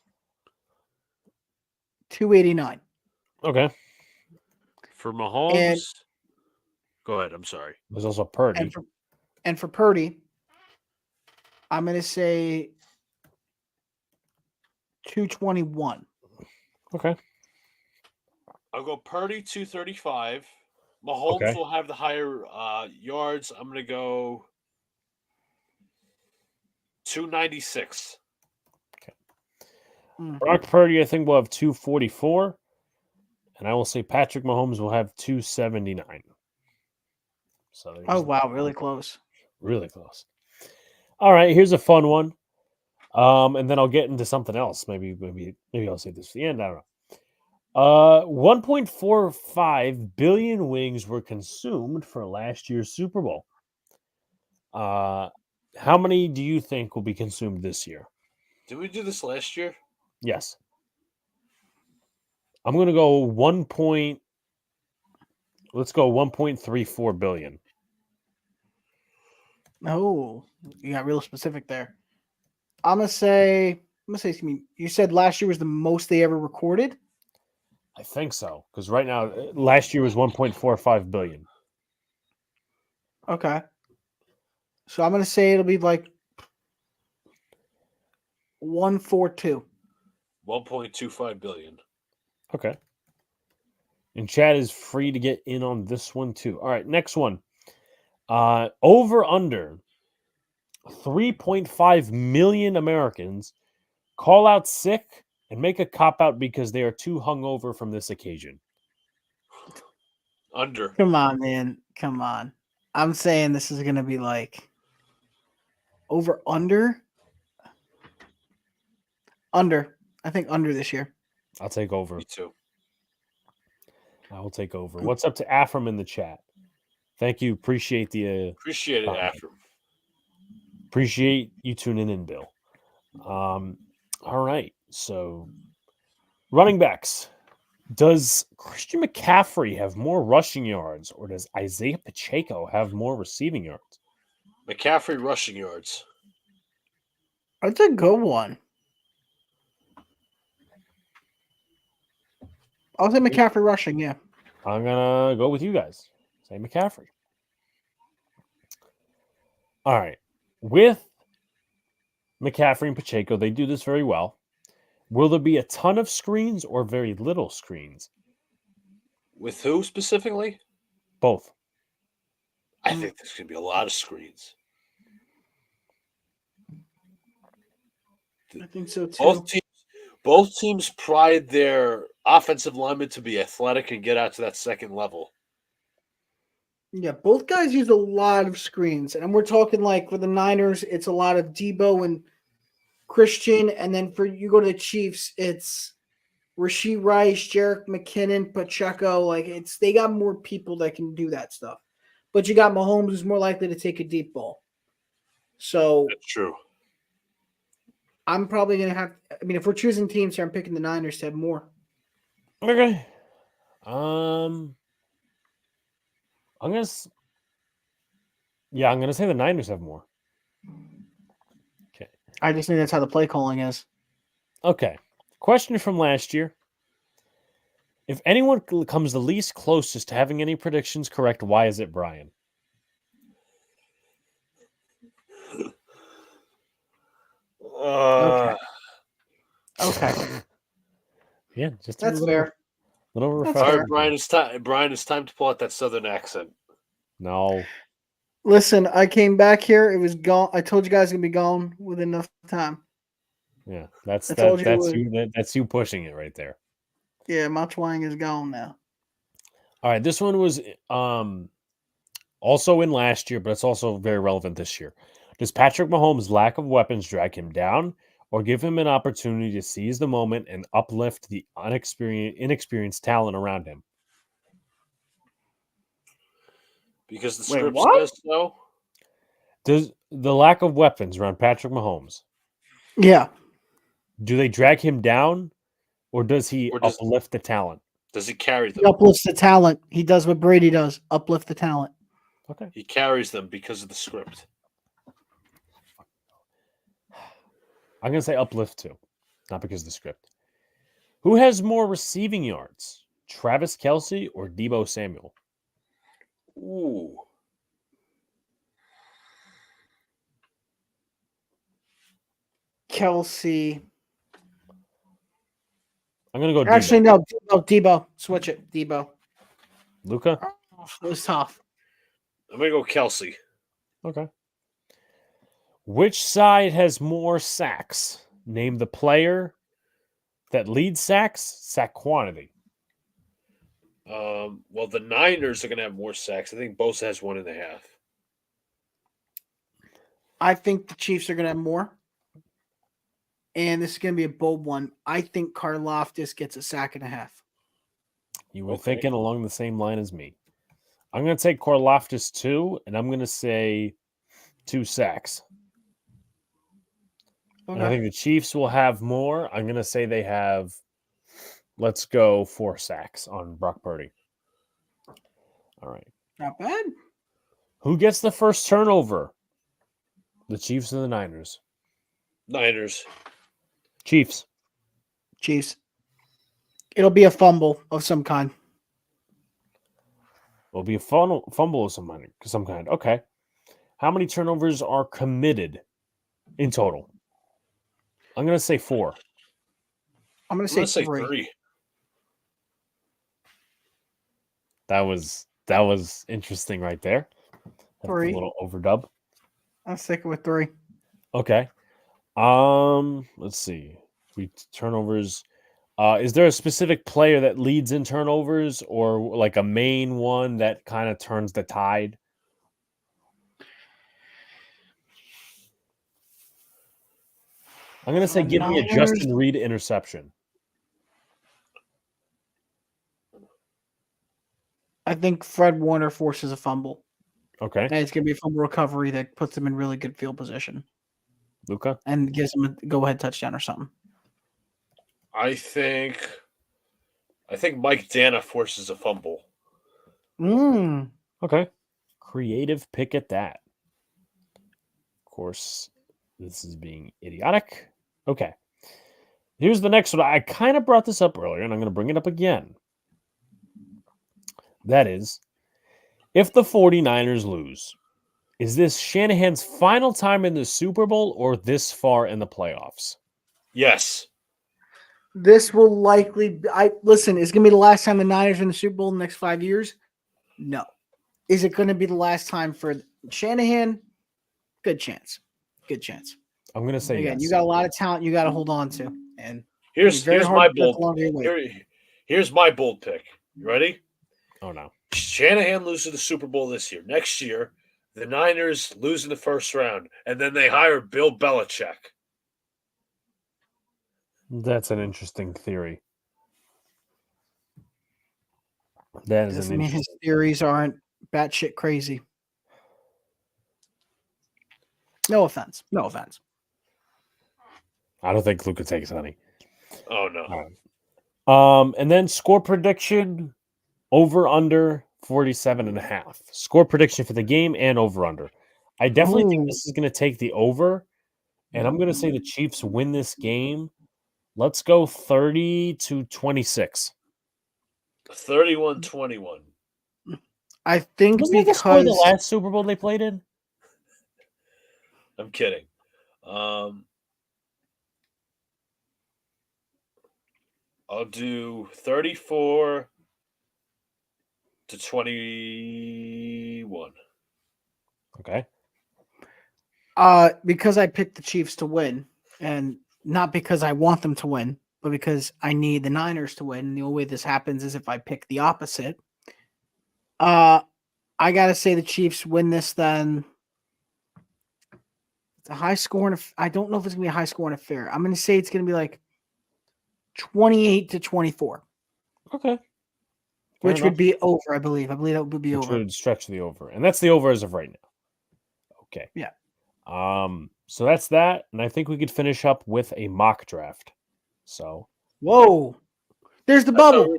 289. Okay. For Mahomes, go ahead. I'm sorry. There's also Purdy. And for Purdy, I'm going to say 221. Okay. I'll go Purdy 235. Mahomes will have the higher yards. I'm going to go 296. Brock Purdy, I think, will have 244. And I will say Patrick Mahomes will have 279. So Oh, wow. Really close. Really close. All right. Here's a fun one. And then I'll get into something else. Maybe I'll save this for the end. I don't know. 1.45 billion wings were consumed for last year's Super Bowl. How many do you think will be consumed this year? Did we do this last year? Yes. I'm going to go let's go 1.34 billion. Oh, you got real specific there. I'm gonna say, you said last year was the most they ever recorded. I think so, because right now, last year was 1.45 billion. Okay. So I'm gonna say it'll be like 142. 1.25 billion. Okay. And Chad is free to get in on this one too. All right, next one. Over under 3.5 million Americans call out sick and make a cop out because they are too hungover from this occasion. Under. Come on, man. Come on. I'm saying this is gonna be like over under. Under. I think under this year. I'll take over. Me too. I will take over. What's up to Afram in the chat? Thank you. Appreciate the Appreciate it, Afram. Appreciate you tuning in, Bill. All right. So running backs. Does Christian McCaffrey have more rushing yards or does Isaiah Pacheco have more receiving yards? McCaffrey rushing yards. That's a good one. I'll say McCaffrey rushing, yeah. I'm going to go with you guys. Say McCaffrey. All right. With McCaffrey and Pacheco, they do this very well. Will there be a ton of screens or very little screens? With who specifically? Both. I think there's going to be a lot of screens. I think so too. Both teams pride their offensive linemen to be athletic and get out to that second level. Yeah, both guys use a lot of screens. And we're talking like for the Niners, it's a lot of Debo and Christian. And then for you go to the Chiefs, it's Rashee Rice, Jerick McKinnon, Pacheco. Like they got more people that can do that stuff. But you got Mahomes who's more likely to take a deep ball. So that's true. I'm probably going to have – I mean, if we're choosing teams here, I'm picking the Niners to have more. Okay. I'm going to say the Niners have more. Okay. I just think that's how the play calling is. Okay. Question from last year. If anyone comes the least closest to having any predictions correct, why is it Brian? Okay. Yeah, just That's a little, fair. little That's refreshing. All fair. right, Brian, it's time. Brian, it's time to pull out that southern accent. No, Listen, I came back here. It was gone. I told you guys it's gonna be gone within enough time. yeah, that's I told you it that's would. you. That's you pushing it right there. Yeah, my twang is gone now. All right, this one was also in last year, but it's also very relevant this year. Does Patrick Mahomes' lack of weapons drag him down, or give him an opportunity to seize the moment and uplift the inexperienced talent around him? Because the Wait, script what? says so. Does the lack of weapons around Patrick Mahomes, Yeah. do they drag him down, or does he Or does uplift the talent? he carry He them? uplifts the talent. He does what Brady does. Uplift the talent. Okay. He carries them because of the script. I'm going to say uplift too, not because of the script. Who has more receiving yards, Travis Kelce or Debo Samuel? Ooh. Kelsey. I'm going to go Actually, Debo. no. Debo. Switch it. Debo. Luca? It was tough. I'm gonna go Kelsey. Okay. Which side has more sacks? Name the player that leads sacks, sack quantity. Well, the Niners are gonna have more sacks. I think Bosa has 1.5. I think the Chiefs are going to have more. And this is going to be a bold one. I think Karlaftis gets a sack and a half. You were Okay. thinking along the same line as me. I'm going to take Karlaftis 2, and I'm going to say 2 sacks. And I think the Chiefs will have more. I'm going to say they have, let's go 4 sacks on Brock Purdy. All right. Not bad. Who gets the first turnover? The Chiefs or the Niners? Niners. Chiefs. Chiefs. It'll be a fumble of some kind. It'll be a fumble of some kind. Okay. How many turnovers are committed in total? I'm going to say 4. I'm going I'm to gonna say say 3. That was interesting right there. That's 3. a little overdub. I'll stick it with 3. Okay. Let's see. Turnovers. Is there a specific player that leads in turnovers, or like a main one that kind of turns the tide? I'm gonna say, give me a Justin Reed interception. I think Fred Warner forces a fumble. Okay. And it's going to be a fumble recovery that puts him in really good field position Luca? and gives him a go-ahead touchdown or something. I think Mike Dana forces a fumble. Okay. Creative pick at that. Of course, this is being idiotic. Okay. Here's the next one. I kind of brought this up earlier, and I'm going to bring it up again. That is, if the 49ers lose, is this Shanahan's final time in the Super Bowl or this far in the playoffs? Yes. This will likely listen, is it going to be the last time the Niners are in the Super Bowl in the next 5 years? No. Is it going to be the last time for Shanahan? Good chance. Good chance. I'm going to say Again, yes. you got a lot of talent you got to hold on to. And here's my bold here's my bold pick. You ready? Oh no. Shanahan loses the Super Bowl this year. Next year, the Niners lose in the first round, and then they hire Bill Belichick. That's an interesting theory. That is doesn't mean his theories aren't batshit crazy. No offense. No offense. I don't think Luka takes any. Oh no. And then score prediction over under 47.5. Score prediction for the game and over under. I definitely think this is going to take the over, and I'm going to say the Chiefs win this game. Let's go 30-26. 31-21. I think Wasn't that the score of the last Super Bowl they played in? I'm kidding. I'll do 34 to 21. Okay. Because I picked the Chiefs to win, and not because I want them to win, but because I need the Niners to win. And the only way this happens is if I pick the opposite. I gotta say the Chiefs win this. Then it's a high score, and I don't know if it's gonna be a high score and affair. I'm gonna say it's gonna be like 28 to 24. Okay. Which would be over, I believe. I believe that would be Which over. would stretch the over, and that's the over as of right now. Okay. Yeah. So that's that, and I think we could finish up with a mock draft. So. Whoa. There's the bubble.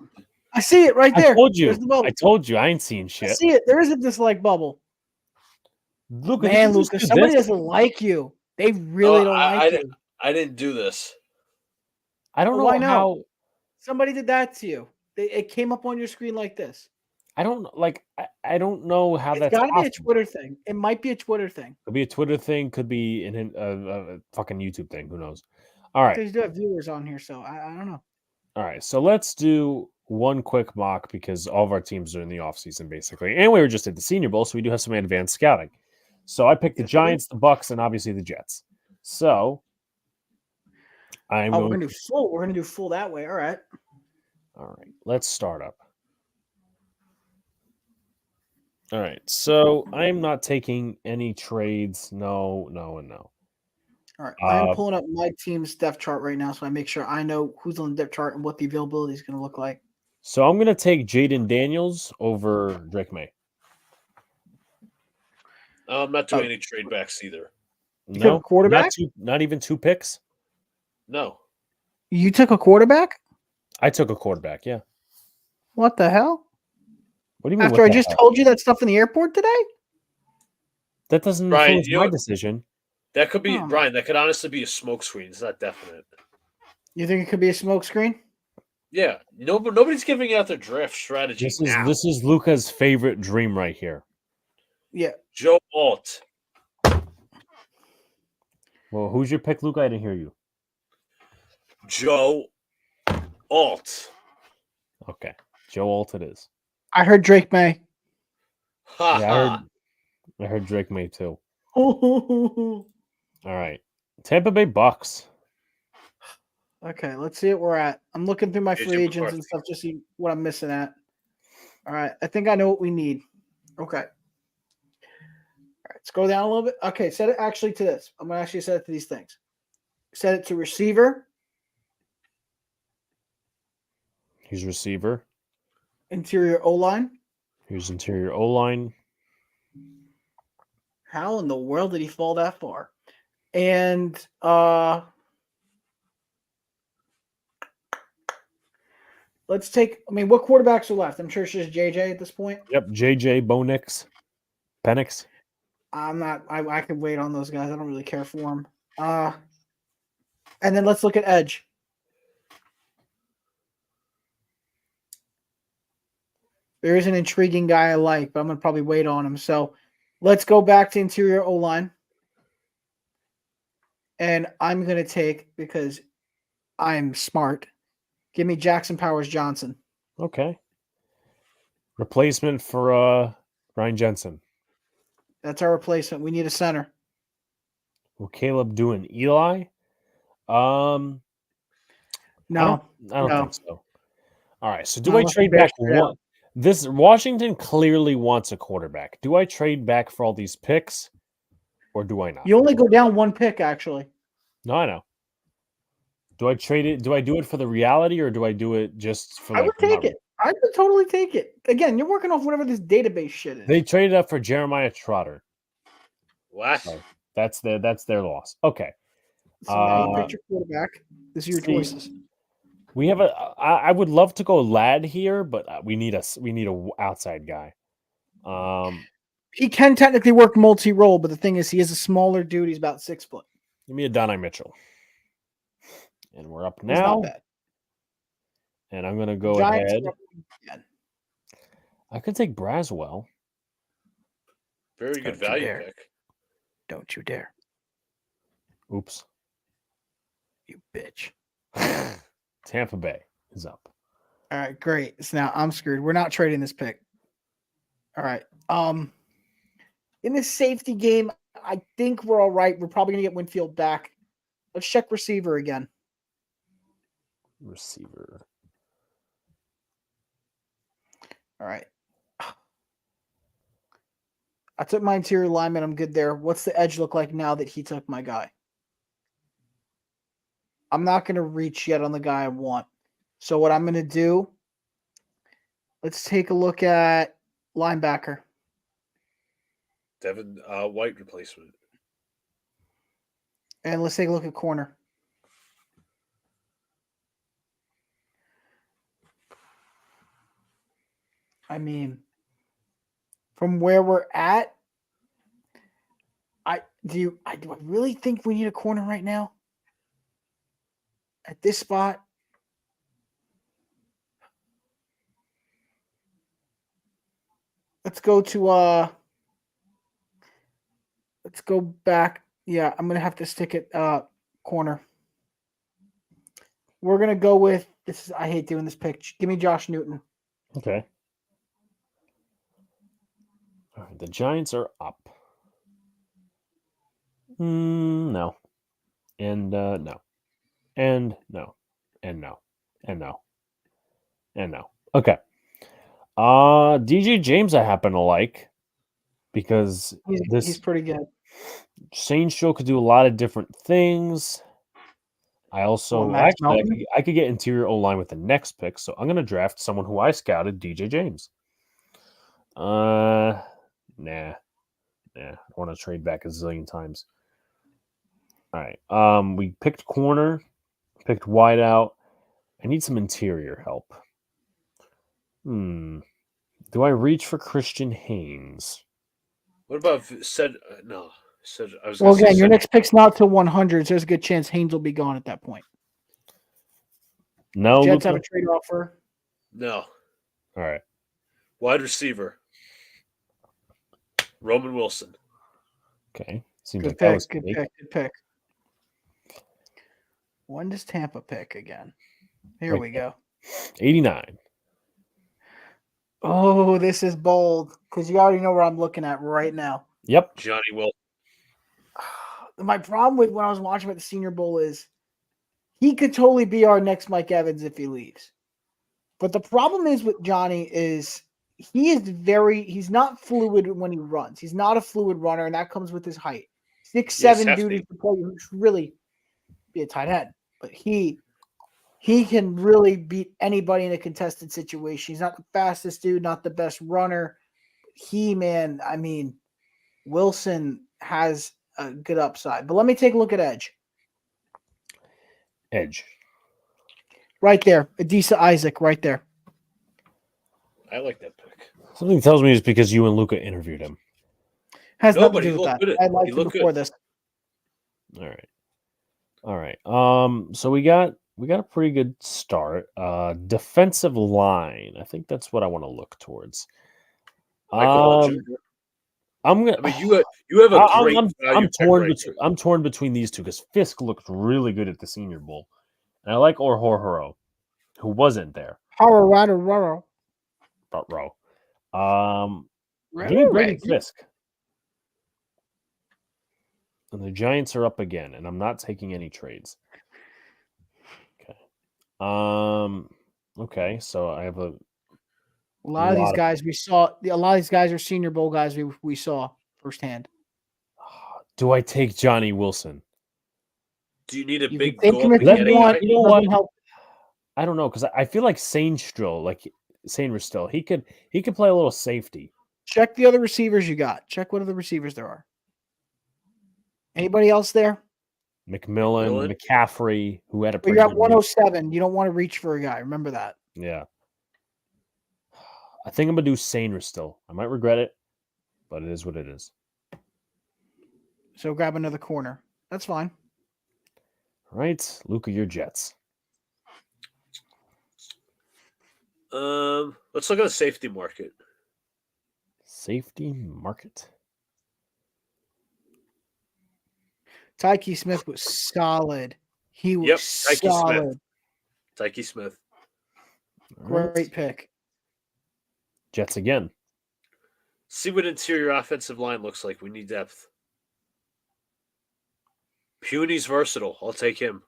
I see it right there. I told you. There's the bubble. I told you. I ain't seen shit. I see it. There is a dislike bubble. Look, man, Lucas, somebody doesn't like you. They really don't like you. I didn't do this. I don't know how. Somebody did that to you. It came up on your screen like this. I don't I don't know how that's got to be a Twitter thing. It might be a Twitter thing. Could be a Twitter thing. Could be a fucking YouTube thing. Who knows? All right. Because you do have viewers on here, so I don't know. All right. So let's do one quick mock because all of our teams are in the offseason, basically. And we were just at the Senior Bowl, so we do have some advanced scouting. So I picked the Giants, the Bucks, and obviously the Jets. So we're gonna do full. We're gonna do full that way. All right. All right. Let's start up. All right, so I'm not taking any trades. No, and no. All right, I'm pulling up my team's depth chart right now, so I make sure I know who's on the depth chart and what the availability is going to look like. So I'm going to take Jaden Daniels over Drake May. I'm not doing any trade backs either. You took a quarterback? Not even 2 picks? No. You took a quarterback? I took a quarterback, yeah. What the hell? What do you mean? After I just told you that stuff in the airport today? That doesn't influence my decision. That could be, Brian, that could honestly be a smokescreen. It's not definite. You think it could be a smokescreen? Yeah. Nobody's giving out their draft strategy This is Luca's favorite dream right here. Yeah. Joe Alt. Well, who's your pick, Luca? I didn't hear you. Joe Alt. Okay. Joe Alt it is. I heard Drake May. Yeah, I heard Drake May too. All right. Tampa Bay Bucks. Okay, let's see what we're at. I'm looking through my free agents and stuff to see what I'm missing at. All right. I think I know what we need. Okay. All right. Let's go down a little bit. Okay. Set it actually to this. I'm going to actually set it to these things. Set it to receiver. Here's receiver. Interior O-line. Here's interior O-line. How in the world did he fall that far? And let's take, what quarterbacks are left? I'm sure it's just JJ at this point. Yep, JJ, Penix. I could wait on those guys. I don't really care for them. And then let's look at edge. There is an intriguing guy I like, but I'm going to probably wait on him. So let's go back to interior O-line. And I'm going to take, because I'm smart, give me Jackson Powers Johnson. Okay. Replacement for Ryan Jensen. That's our replacement. We need a center. Will Caleb do an Eli? No. I don't think so. All right. So do I trade back one? This Washington clearly wants a quarterback. Do I trade back for all these picks, or do I not? You only go down 1 pick, actually. No, I know. Do I trade it? Do I do it for the reality, or do I do it just for? I would take it. I would totally take it. Again, you're working off whatever this database shit is. They traded up for Jeremiah Trotter. What? So that's their loss. Okay. So now you pick your quarterback. This is your choices. We have I would love to go Ladd here, but we need a outside guy. He can technically work multi-role, but the thing is, he is a smaller dude. He's about 6 foot. Give me a Donnie Mitchell, and we're up now. And I'm gonna go ahead. I could take Braswell. Very good value pick. Don't you dare! Oops, you bitch. Tampa Bay is up. All right, great. So now I'm screwed. We're not trading this pick. All right. In this safety game, I think we're all right. We're probably gonna get Winfield back. Let's check receiver again. Receiver. All right. I took my interior lineman. I'm good there. What's the edge look like now that he took my guy? I'm not going to reach yet on the guy I want. So what I'm going to do, let's take a look at linebacker. Devin White replacement. And let's take a look at corner. I mean, from where we're at, do I really think we need a corner right now? At this spot? Let's go back. Yeah, I'm gonna have to stick at corner. We're gonna go with this. I hate doing this pick. Give me Josh Newton. Okay. All right, the Giants are up. No. And no. And no. And no. And no. And no. Okay. DJ James I happen to like because He's pretty good. Saints show could do a lot of different things. I also Max actually Melton? I could get interior O-line with the next pick, so I'm gonna draft someone who I scouted, DJ James. Nah. I want to trade back a zillion times. All right. We picked corner, picked wide out. I need some interior help. Do I reach for Christian Haynes? What about said? No, said I was. Well, Gonna say again, your Cedric- next pick's not to 100s. There's a good chance Haynes will be gone at that point. No, Jets Luka? have a trade offer. No. All right. Wide receiver. Roman Wilson. Okay. Seems Good like that was pick. Good fake. pick. Good pick. When does Tampa pick again? Here Right we go. 89. Oh, this is bold because you already know where I'm looking at right now. Yep. Johnny Wilson. My problem with when I was watching at the Senior Bowl is he could totally be our next Mike Evans if he leaves. But the problem is with Johnny is he's not fluid when he runs. He's not a fluid runner, and that comes with his height. 6'7" dude is the player who should really be a tight end. But he can really beat anybody in a contested situation. He's not the fastest dude, not the best runner. Wilson has a good upside. But let me take a look at edge. Edge. Right there. Adisa Isaac right there. I like that pick. Something tells me it's because you and Luca interviewed him. Has No, nothing but to he do with looked that. good. I liked He him looked before good. this. All right. So we got a pretty good start. Defensive line. I think that's what I want to look towards. Michael Hall Jr. I'm gonna. I mean, you have a great value pick right there. I'm torn between these two because Fisk looked really good at the Senior Bowl, and I like Orhorhoro, who wasn't there. Colorado. But row. Give me Brady Fisk. And the Giants are up again, and I'm not taking any trades. Okay. Okay, so I have a lot of these guys we saw. A lot of these guys are Senior Bowl guys we saw firsthand. Do I take Johnny Wilson? Do you need a You big can take him if you want. You know what? Help. I don't know because I feel like Sainristil, he could play a little safety. Check the other receivers you got. Check what other receivers there are. Anybody else there? McMillan, McCaffrey, who had a Well, pretty you're good at 107. You don't want to reach for a guy. Remember that. Yeah. I think I'm gonna do Sainristil. I might regret it, but it is what it is. So grab another corner. That's fine. All right, Luca, your Jets. Let's look at the safety market. Safety market. Tyke Smith was solid. He was solid. Tyke Smith. Great pick. Jets again. See what interior offensive line looks like. We need depth. Puny's versatile. I'll take him.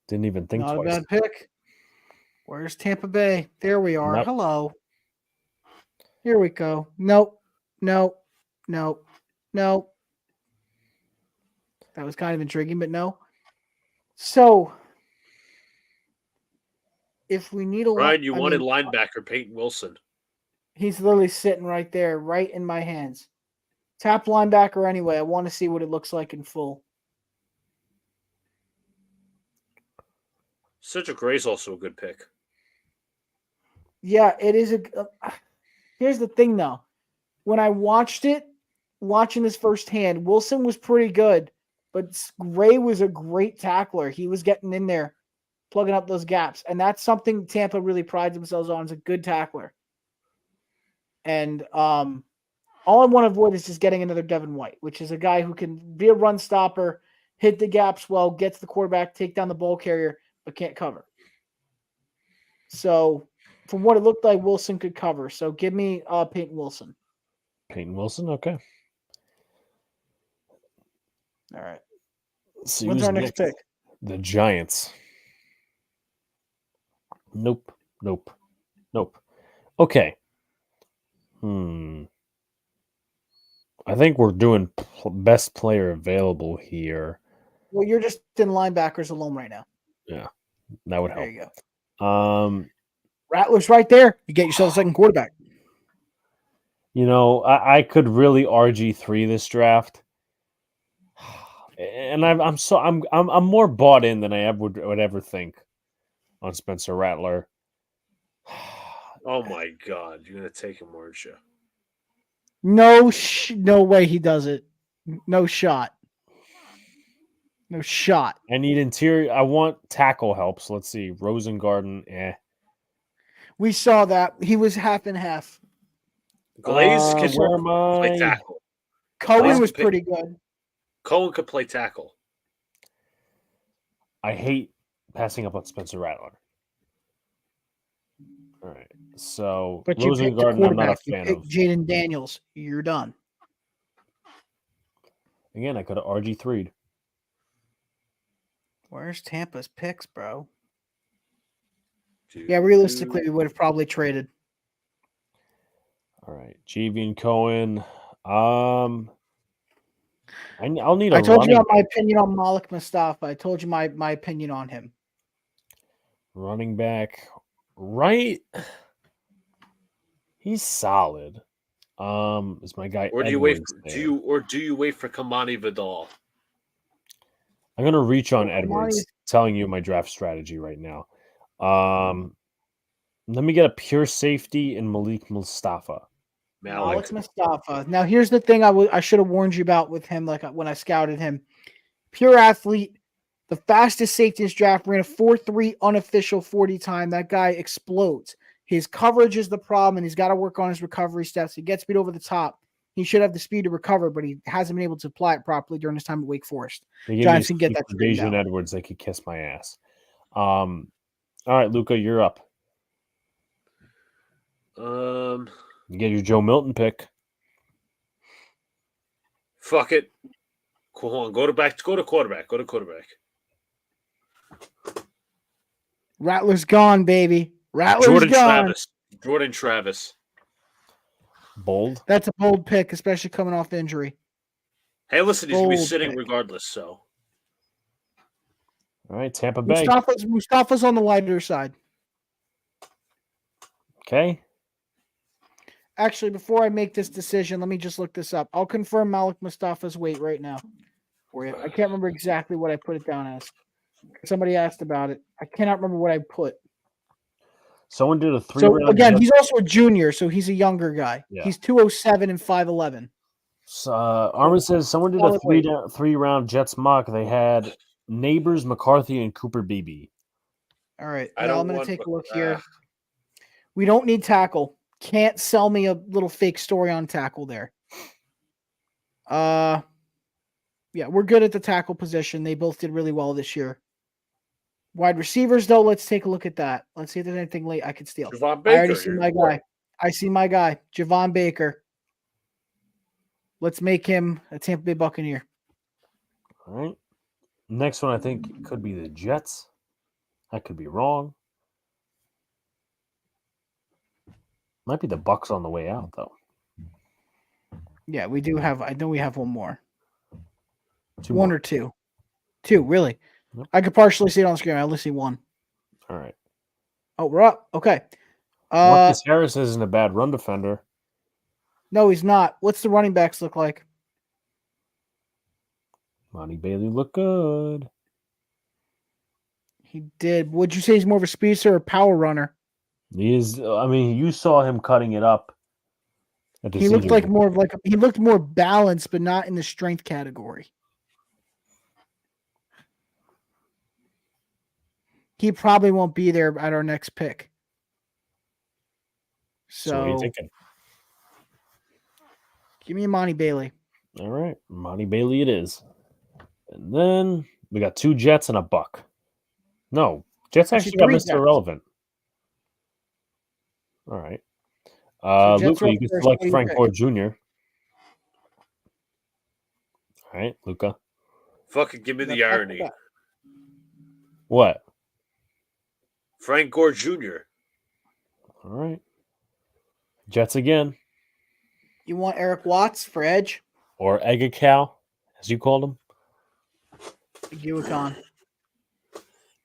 Didn't even think Not twice. a bad pick. Where's Tampa Bay? There we are. Nope. Hello. Here we go. Nope. Nope. Nope. Nope. That was kind of intriguing, but no. So, if we need a Ryan, you wanted linebacker Peyton Wilson. He's literally sitting right there, right in my hands. Tap linebacker anyway. I want to see what it looks like in full. Cedric Gray's also a good pick. Yeah, it is here's the thing, though. When I watching this firsthand, Wilson was pretty good, but Gray was a great tackler. He was getting in there, plugging up those gaps, and that's something Tampa really prides themselves on, is a good tackler. And all I want to avoid is just getting another Devin White, which is a guy who can be a run stopper, hit the gaps well, gets the quarterback, take down the ball carrier, but can't cover. So, from what it looked like, Wilson could cover. So, give me Peyton Wilson. Peyton Wilson, okay. All right. See When's our next pick? The Giants. Nope. Okay. I think we're doing best player available here. Well, you're just in linebackers alone right now. Yeah, that would help. There you go. Rattler's right there. You get yourself a second quarterback. You know, I could really RG3 this draft, and I'm more bought in than I ever would ever think on Spencer Rattler. Oh my God, you're gonna take him, aren't you? No way he does it. No shot. No shot. I need interior. I want tackle help. So let's see. Rosengarten, We saw that. He was half and half. Glaze can where am play I? tackle. Cohen was pretty good. Cohen could play tackle. I hate passing up on Spencer Rattler. All right. So But you picked a Rosengarten, I'm not a quarterback. You fan picked of. Jaden Daniels. You're done. Again, I could have RG3'd. Where's Tampa's picks, bro? Yeah, realistically, we would have probably traded. All right. Javian Cohen. I'll need a I told you running, my opinion on Malik Mustafa. I told you my opinion on him. running back. Right. He's solid. Is my guy Or do Edwards you wait? there? Do you wait for Kamani Vidal? I'm gonna reach on Well, Edwards, Kamani's- telling you my draft strategy right now. Let me get a pure safety in Malik Mustafa. Malik Mustafa. Now, here's the thing I should have warned you about with him, like when I scouted him. Pure athlete, the fastest safety in his draft, ran a 4.3 unofficial 40 time. That guy explodes. His coverage is the problem, and he's got to work on his recovery steps. He gets beat over the top. He should have the speed to recover, but he hasn't been able to apply it properly during his time at Wake Forest. Giants can get that straightened Dejan out. Edwards, they could kiss my ass. All right, Luca, you're up. You get your Joe Milton pick. Fuck it. Go on. Go to quarterback. Go to quarterback. Rattler's gone, baby. Rattler's gone. Jordan Travis. Bold. That's a bold pick, especially coming off injury. Hey, listen, he's gonna be Bold sitting pick. regardless. So All right, Tampa Bay. Mustafa's on the lighter side. Okay. Actually, before I make this decision, let me just look this up. I'll confirm Malik Mustafa's weight right now for you. I can't remember exactly what I put it down as. Somebody asked about it. I cannot remember what I put. Someone did a 3 So round. again, he's also a junior, so he's a younger guy. Yeah. He's 207 and 5'11. Armin says someone did a Solid weight. 3-round Jets mock. They had Neighbors, McCarthy, and Cooper Beebe. All right. I Now don't I'm going to want- take a look here. We don't need tackle. Can't sell me a little fake story on tackle there. Yeah, we're good at the tackle position. They both did really well this year. Wide receivers, though, let's take a look at that. Let's see if there's anything late I could steal. Javon I already Baker. see my guy. I see my guy, Javon Baker. Let's make him a Tampa Bay Buccaneer. All right. Next one, I think, could be the Jets. I could be wrong. Might be the Bucks on the way out, though. Yeah, we do have. I know we have one more. One more. Or two. Two, really. Yep. I could partially see it on the screen. I only see one. All right. Oh, we're up. Okay. Marcus Harris isn't a bad run defender. No, he's not. What's the running backs look like? Monty Bailey looked good. He did. Would you say he's more of a speedster or power runner? He is. I mean, you saw him cutting it up. He looked like more of like he looked more balanced, but not in the strength category. He probably won't be there at our next pick. So what are you thinking? Give me Monty Bailey. All right, Monty Bailey it is. And then we got 2 Jets and a Buck. No, Jets actually got Mr. Irrelevant. All right. Luca, you can select Frank Gore Jr. All right, Luca. Fucking give me the irony. What? Frank Gore Jr. All right. Jets again. You want Eric Watts for edge? Or Egacal, as you called him? Guicon.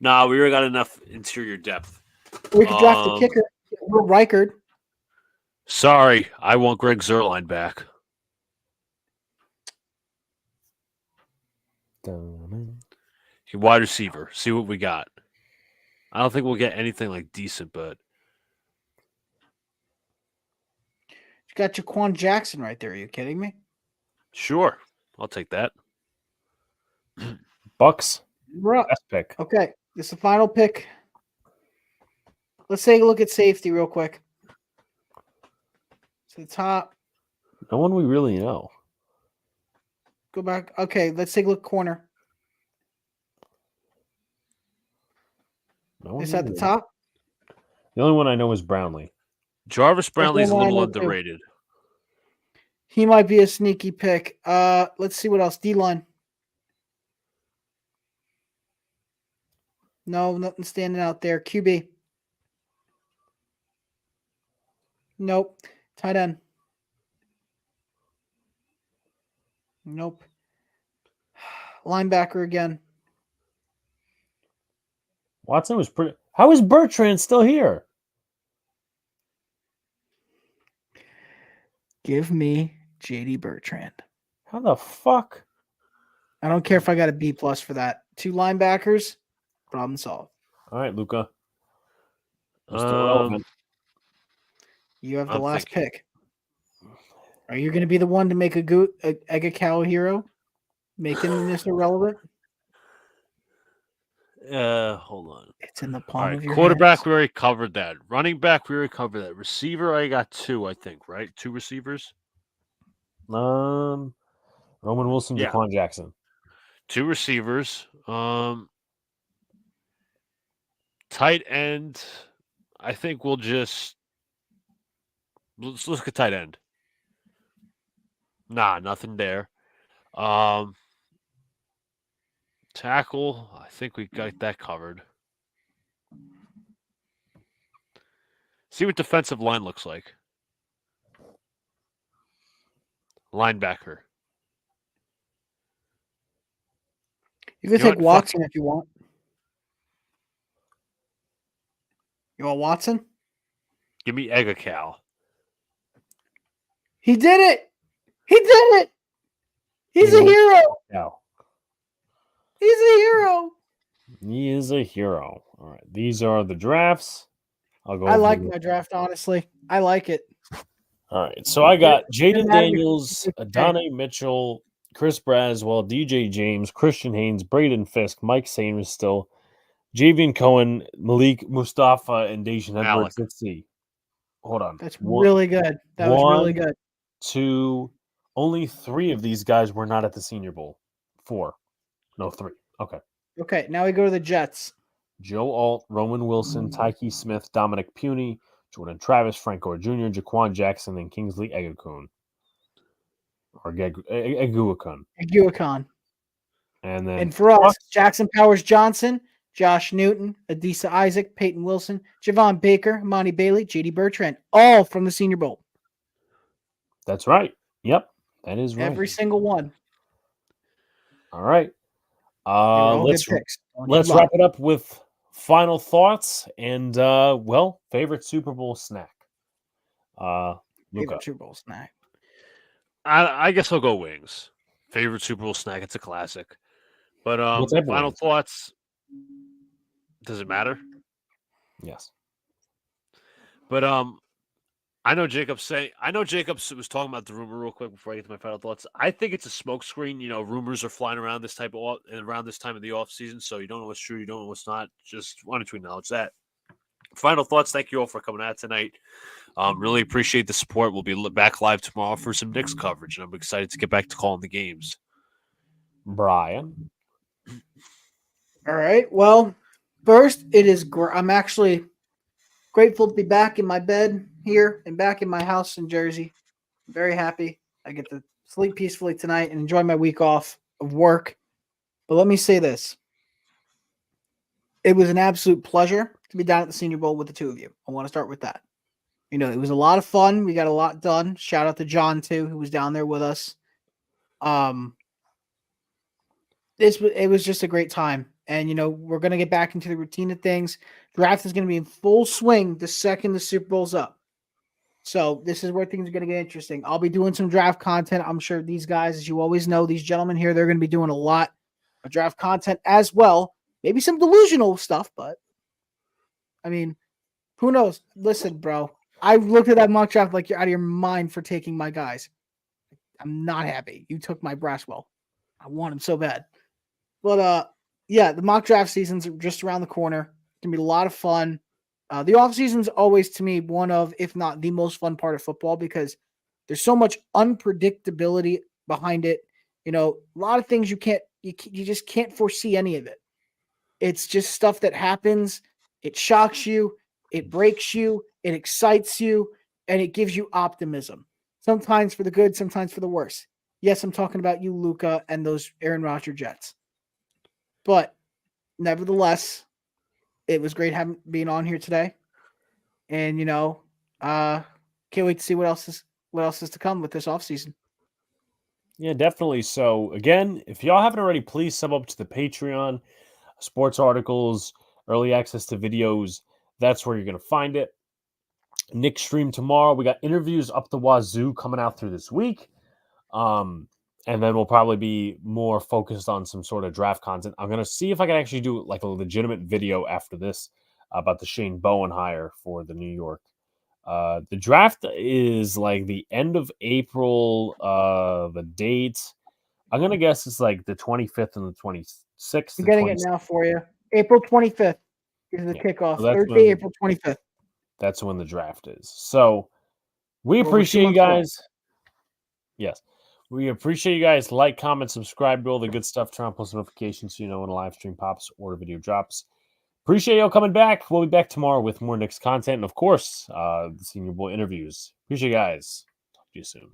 Nah, we already got enough interior depth. We could draft the kicker. Will Reichard. Sorry, I want Greg Zuerlein back. Wide receiver. See what we got. I don't think we'll get anything like decent, but You got Jaquan Jackson right there. Are you kidding me? sure, I'll take that. Bucks. We're up. Best pick. Okay, this is the final pick. Let's take a look at safety real quick. To the top. No one we really know. Go back. Okay, let's take a look corner. No one Is that the really. top? The only one I know is Brownlee. Jarvis Brownlee's a one I little know too. underrated. He might be a sneaky pick. Let's see what else. D-line. No, nothing standing out there. QB. Nope. Tight end. Nope. Linebacker again. Watson was pretty. How is Bertrand still here? Give me JD Bertrand. How the fuck? I don't care if I got a B+ for that. 2 linebackers, problem solved. All right, Luca. You're still relevant. You have the I'm last thinking. pick. Are you going to be the one to make a Egacal hero? Making this irrelevant? Hold on. It's in the All palm right, of your quarterback, hands. we already covered that. Running back, we already covered that. Receiver, I got 2, I think, right? 2 receivers? Roman Wilson, Yeah. Jaquan Jackson. 2 receivers. Tight end, I think we'll just let's look at tight end. Nah, nothing there. Tackle, I think we got that covered. See what defensive line looks like. Linebacker. You can You know take what? Watson if you want. You want Watson? Give me Egacal. He did it! He did it! He's a hero! No. He's a hero! He is a hero. All right. These are the drafts. I'll go. I over like them. my draft, honestly. I like it. All right. So I got Jaden Matter- Daniels, Adonai Mitchell, Chris Braswell, DJ James, Christian Haynes, Braden Fisk, Mike Sanders still, Javian Cohen, Malik Mustafa, and Dejan Edwards. Alec. Let's see. Hold on. That's really good. That was really good. 2, only 3 of these guys were not at the Senior Bowl. 4. No, 3. Okay. Okay, now we go to the Jets. Joe Alt, Roman Wilson, Tyke Smith, Dominic Puny, Jordan Travis, Frank Gore Jr., Jaquan Jackson, and Kingsley Egukun. Or Eguakun. Eguakun. And then And for us, Jackson Powers Johnson, Josh Newton, Adisa Isaac, Peyton Wilson, Javon Baker, Monty Bailey, JD Bertrand, all from the Senior Bowl. That's right. Yep, that is right. Every single one. All right. Let's Let's wrap it up with final thoughts and favorite Super Bowl snack. Luca. Favorite Super Bowl snack. I guess I'll go wings. Favorite Super Bowl snack. It's a classic. But final thoughts. Does it matter? Yes. But I know Jacob was talking about the rumor real quick before I get to my final thoughts. I think it's a smokescreen. You know, rumors are flying around around this time of the off season, so you don't know what's true, you don't know what's not. Just wanted to acknowledge that. Final thoughts. Thank you all for coming out tonight. Really appreciate the support. We'll be back live tomorrow for some Knicks coverage, and I'm excited to get back to calling the games. Brian. All right. Well, first, I'm actually grateful to be back in my bed here and back in my house in Jersey. I'm very happy. I get to sleep peacefully tonight and enjoy my week off of work. But let me say this. It was an absolute pleasure to be down at the Senior Bowl with the two of you. I want to start with that. You know, it was a lot of fun. We got a lot done. Shout out to John, too, who was down there with us. It was just a great time. And, you know, we're going to get back into the routine of things. Draft is going to be in full swing the second the Super Bowl's up. So this is where things are going to get interesting. I'll be doing some draft content. I'm sure these guys, as you always know, these gentlemen here, they're going to be doing a lot of draft content as well. Maybe some delusional stuff, but, I mean, who knows? Listen, bro, I looked at that mock draft like you're out of your mind for taking my guys. I'm not happy. You took my Braswell. I want him so bad. But, yeah, the mock draft seasons are just around the corner. It's going to be a lot of fun. The offseason is always, to me, one of, if not the most fun part of football because there's so much unpredictability behind it. You know, a lot of things you just can't foresee any of it. It's just stuff that happens. It shocks you. It breaks you. It excites you. And it gives you optimism. Sometimes for the good, sometimes for the worse. Yes, I'm talking about you, Luca, and those Aaron Rodgers Jets. But nevertheless, it was great being on here today. And, you know, can't wait to see what else is to come with this offseason. Yeah, definitely. So, again, if y'all haven't already, please sub up to the Patreon. Sports articles, early access to videos. That's where you're going to find it. Nick stream tomorrow. We got interviews up the wazoo coming out through this week. And then we'll probably be more focused on some sort of draft content. I'm going to see if I can actually do like a legitimate video after this about the Shane Bowen hire for the New York. The draft is like the end of April. The date, I'm going to guess it's like the 25th and the 26th. I'm getting it now for you. April 25th is the kickoff. So Thursday, April 25th. That's when the draft is. So we appreciate you guys. Yes. We appreciate you guys. Like, comment, subscribe, do all the good stuff. Turn on post notifications so you know when a live stream pops or a video drops. Appreciate y'all coming back. We'll be back tomorrow with more Knicks content. And, of course, the Senior Bowl interviews. Appreciate you guys. Talk to you soon.